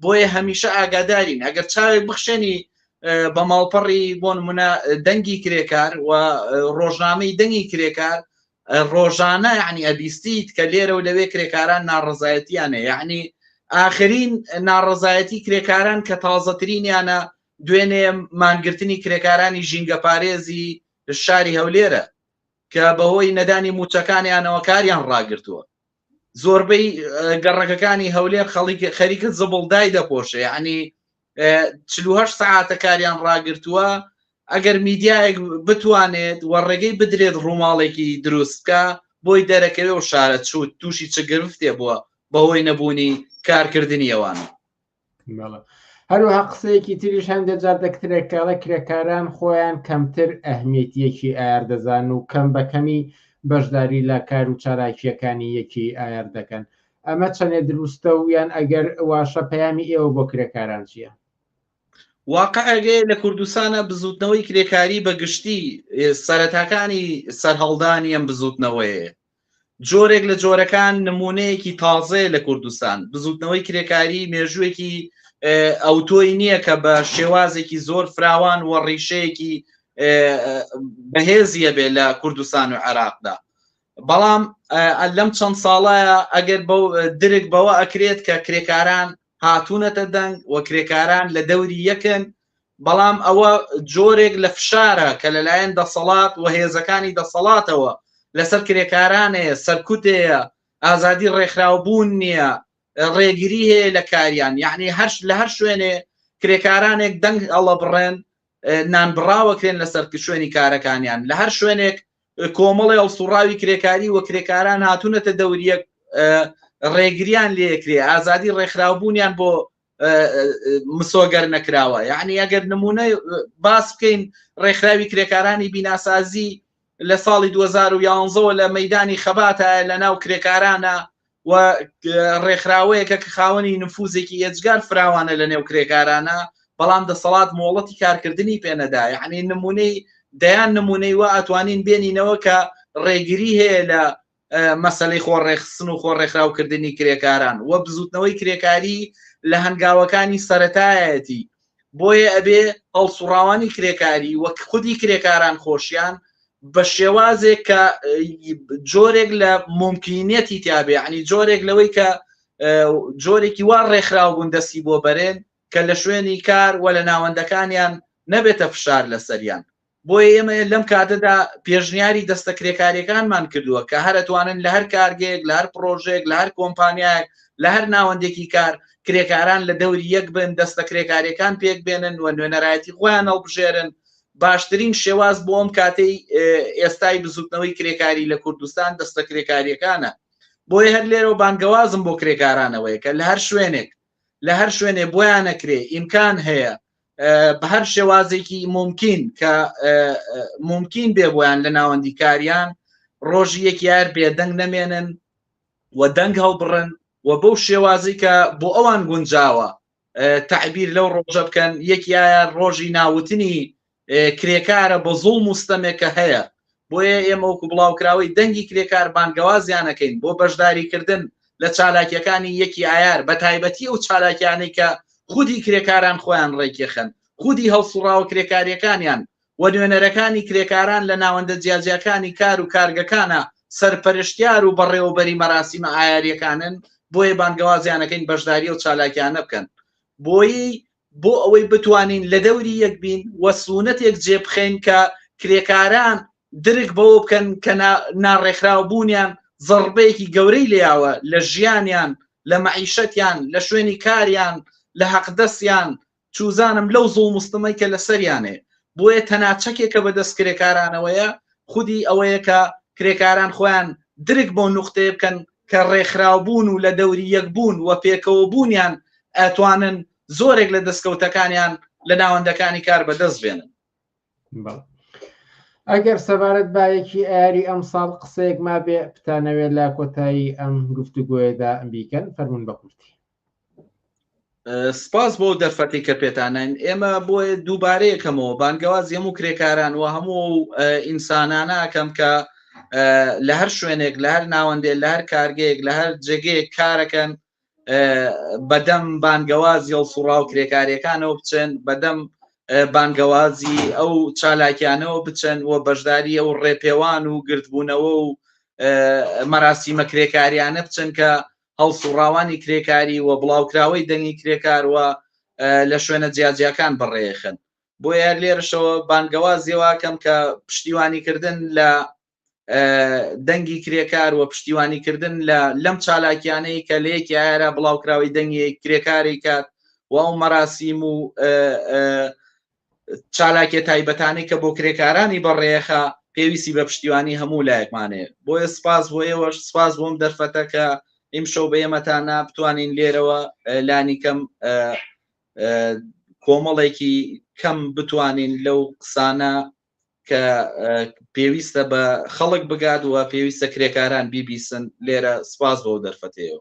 [SPEAKER 10] بۆیە هەمیشە ئاگادارین ئەگەر چاوێک بخشێنی بە ماڵپەڕی بۆ نمونە دەنگی کرێکار و ڕۆژنامەی دەنگی کرێکار ڕۆژانە یعنی ئەبیستیت کە لێرە و لەوێ کرێکاران ناڕزایەتیانە، یعنی ئاخرین ناڕزایەتی کرێکاران کە تازەترینیانە دوێنێ مانگرتنی کرێکارانی ژینگە پارێزی شاری هەولێرە کە بەهۆی نەدانی موچەکانیانەوە کاریان ڕاگرتووە. زۆربەی گەڕەکەکانی هەولێر خەریکە زبڵدای دەپۆشە، یعنی 48 ساعتە کاریان ڕاگرتووە. ئەگەر میدیایەک بتوانێت وە ڕێگەی بدرێت ڕووماڵێکی دروستکە بۆی دەرەکەوێ و شارە چوت تووشی چ گرفتێ بووە بەهۆی نەبوونی کارکردنی ئەوانە.
[SPEAKER 13] هەروها قسەیەکی تریش هەندێک جار دەکترێکڵە کرێکاران خۆیان کەمتر ئەهمیەتیەکی ئایار دەزان و کەم بەکەمی بەشداری لە کار و چالاکیەکانی یەکی ئایار دەکەن. ئەمە چەندێ دروستە و یان ئەگەر واشە پەیامی ئێوە بۆ کرێکاران چییە؟
[SPEAKER 10] واقعەگەی لە کوردستانە بزوتنەوەی کرێکاری بەگشتی سەرەتاکانی سەرهەڵدانی ئەم بزوتنەوەیە. جۆرێک لە جۆرەکان نمونەیەکی تازەیە لە کوردستان. بزوتنەوەی کرێکاری مێژوویەکی ئەوتۆی نییە کە بە شێوازێکی زۆر فراوان و ڕیشەیەکی بەهێزیە بێ لە کوردستان و عێراقدا. بەڵام لەم چەند ساڵایە ئەگەر درک بەوە ئەکرێت کە کرێکاران هاتوونەتە دەنگ و کرێکاران لە دەوری یەکن، بەڵام ئەوە جۆرێک لە فشارە کە لەلایەن دەسەڵات و هێزەکانی دەسەڵاتەوە لەسەر کرێکارانەیە، سەرکوتەیە، ئازادی ڕێکخراوبوون نییە، ڕێگیری هەیە لە کاریان. یعنی لە هەر شوێنێ کرێکارانێک دەنگ ئەڵەبڕێن نانبڕاوەکرێن لەسەر شوێنی کارەکانیان، لە هەر شوێنێک کۆمەڵی ئەڵسوڕاوی کرێکاری و کرێکاران هاتوونەتە دەوریەک ڕێگریان لێکرێ، ئازادی ڕێکخراوبوونیان بۆ مسۆگەر نەکراوە. یعنی ئەگەر نمونە باس بکەین ڕێکخراوی کرێکارانی بیناسازی لە ساڵی 2011 لە مەیدانی خەباتە لە ناو کرێکارانە و ڕێکخراوەیەکە کە خاوەنی نفوزێکی ئێجگار فراوانە لە نێو کرێکارانە بەڵام دەسەڵات مۆڵەتی کارکردنی پێنەدا یعنی نمونەی دەیان نمونەی وا ئەتوانین بێنینەوە کە ڕێگری هەیە لە مەسەلەی خۆڕێخستن و خۆڕێکخراوکردنی کرێکاران وە بزوتنەوەی کرێکاری لە هەنگاوەکانی سەرەتایەتی بۆیە ئەبێ هەڵسوڕاوانی کرێکاری وەک خودی کرێکاران خۆشیان بە شێوازێک کە جۆرێک لە ممکنێتی تیاابێ عنی جۆرێک لەوەی کە جۆرێکی وا ڕێکخراو بوون دەستی بۆ بەرێن کە لە شوێنی کار و لە ناوەندەکانیان نەبێتە فشار لە سەریان بۆیە ئێمە لەم کاتەدا پێشنیاری دەستە کرێکاریەکانمان کردووە کە هەرەتوانن لە هەر کارگەیەک لە هەر پرۆژێک لە هەر کۆمپانیایەک لە هەر ناوەندێکی کار کرێکاران لە دەوری یەک بن دەستە کرێکاریەکان پێک بێنن و نوێنەرایەتی خۆیان هەڵبژێرن باشترین شێواز بۆ ئەم کاتەی ئێستای بزوتنەوەی کرێکاری لە کوردستان دەستە کرێکاریەکانە بۆیە هەر لێرەوە بانگەوازم بۆ کرێکارانەوەی کە لە هەر شوێنێ بۆیان نەکرێ ئیمکان هەیە بە هەر شێوازێکی ممکن کە ممکن بێ بۆیان لە ناوەندی کاریان ڕۆژی یەکیار بێدەنگ نەمێنن و دەنگ هەڵبڕن و بەو شێوازی کە بۆ ئەوان گونجاوە تعبیر لەو ڕۆژە بکەن یەکیایە ڕۆژی ناوتنی کرێکارە بە زوڵ مستەمێکە هەیە بۆیە ئێمە وەکو بڵاوکراوەی دەنگی کرێکار بانگەوازیانەکەین بۆ بەشداریکردن لە چالاکیەکانی یەکی ئایار بە تایبەتی ئەو چالاکیانەی کە خودی کرێکاران خۆیان ڕێکێخن خودی هەڵسوڕاوە کرێکاریەکانیان و نوێنەرەکانی کرێکاران لە ناوەندە جیاجیەکانی کار و کارگەکانە سەرپەرشتیار و بەڕێوەبەری مەراسیمە ئایاریەکانن بۆیە بانگەوازیانەکەین بەشداری و چالاکیانە بکەن بۆ ئەوەی بتوانین لە دەوری یەک بین وە سوونەتێک جێبخێن کە کرێکاران درک بەوە بکەن کە ناڕێکخراوبوونیان زەڕبەیەکی گەورەی لێیاوە لە ژیانیان لە مەعیشەتیان لە شوێنی کاریان لە حەقدەستیان چوزانم لەو زوڵ مستەمەی کە لە سەریانێ بۆیە تەناچەکێکە بەدەست کرێکارانەوەیە خودی ئەوەیە کە کرێکاران خۆیان درک بۆ نوختەیە بکەن کە ڕێکخراوبوون و لە دەوری یەکبوون و پێکەوە بوونیان ئەتوانن زۆرێک لە دەستکەوتەکانیان لە ناوەندەکانی کار بەدەست بێنن
[SPEAKER 13] ئەگەر سەبارەت بایەکی ئایاری ئەم ساڵ قسەیەک ما بێ پتانەوێت لە کۆتایی ئەم گفتوگۆیەدا بیکەن فەرمون بە کورتی
[SPEAKER 10] سپاس بۆ دەرفەتی کە پێتانین ئێمە بۆیە دووبارەیەکەمەوە بانگەواز هەموو کرێکاران و هەموو ئینسانانەکەم کە لە هەر شوێنێک لە هەر ناوەندێک لە هەر کارگەیەک لە هەر جێگەیەک کارەکەن بەدەم بانگەوازی هەڵسوڕاو کرێکاریەکانەوە بچن بەدەم بانگەوازی ئەو چالاکیانەوە بچن و بەشداری ئەو ڕێپێوان و گرتبوونەوە و مەراسیمە کرێکاریانە بچن کە هەڵسوڕاوانی کرێکاری و بڵاوکراوەی دەنگی کرێکاروە لە شوێنە جیاجیەکان بەڕێخن بۆیە لێرەشەوە بانگەوازیەوەکەم کە پشتیوانیکردن لە دەنگی کرێکار و پشتیوانیکردن لەم چالاکیانەی کە لەیەکی ئایارە بڵاوکراوی دەنگی کرێکاری کات و ئەو مەراسیم و چالاکیە تایبەتانی کە بۆ کرێکارانی بەڕێخە پێویستی بە پشتیوانی هەموو لایەکمانەیە بۆیە سپاس بۆ ئێوەش سپاس بۆم دەرفەتە کە ئیمشەو بە ئێمەتانە بتوانین لێرەوە لانی کەم کۆمەڵێکی کەم بتوانین لەو قسانە کە پێویستە بە خەڵک بگات و پێویستە کرێکاران بیبیسن لێرە سپاس بۆ دەرفەتەوە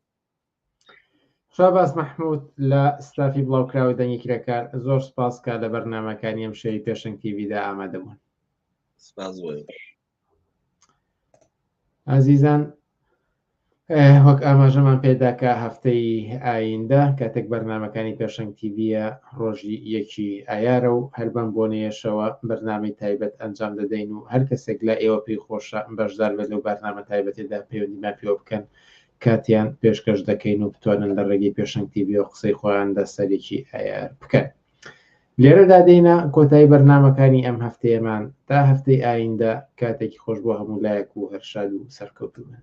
[SPEAKER 13] شاباس مححمود لە ستافی بڵاوکراوی دەنگی کرێکار زۆر سپاس کە لە بەرنامەکانی ئەم شەوی پێشنگ تیڤیدا ئامادەبوون
[SPEAKER 10] سپاس بۆ
[SPEAKER 13] عزیزان وەک ئاماژەمان پێداکە هەفتەی ئایندە کاتێک بەرنامەکانی پێشنگ تیڤە ڕۆژی یەکی ئایارە و هەر بەم بۆنەیەشەوە بەرنامەی تایبەت ئەنجام دەدەین و هەر کەسێک لە ئێوە پێی خۆشە بەشدار بێت لەو بەرنامە تایبەتێدا پەیوەندیمان پێوە بکەن کاتیان پێشکەش دەکەین و بتوانن لە ڕێگەی پێشنگ تیڤ و قسەی خۆیاندا سەرێکی ئایار بکەن لێرەدا دێینە کۆتایی بەرنامەکانی ئەم هەفتەیەمان تا هەفتەی ئایندە کاتێکی خۆش بۆ هەموو لایەک و هەرشاد و سەرکەوتوبن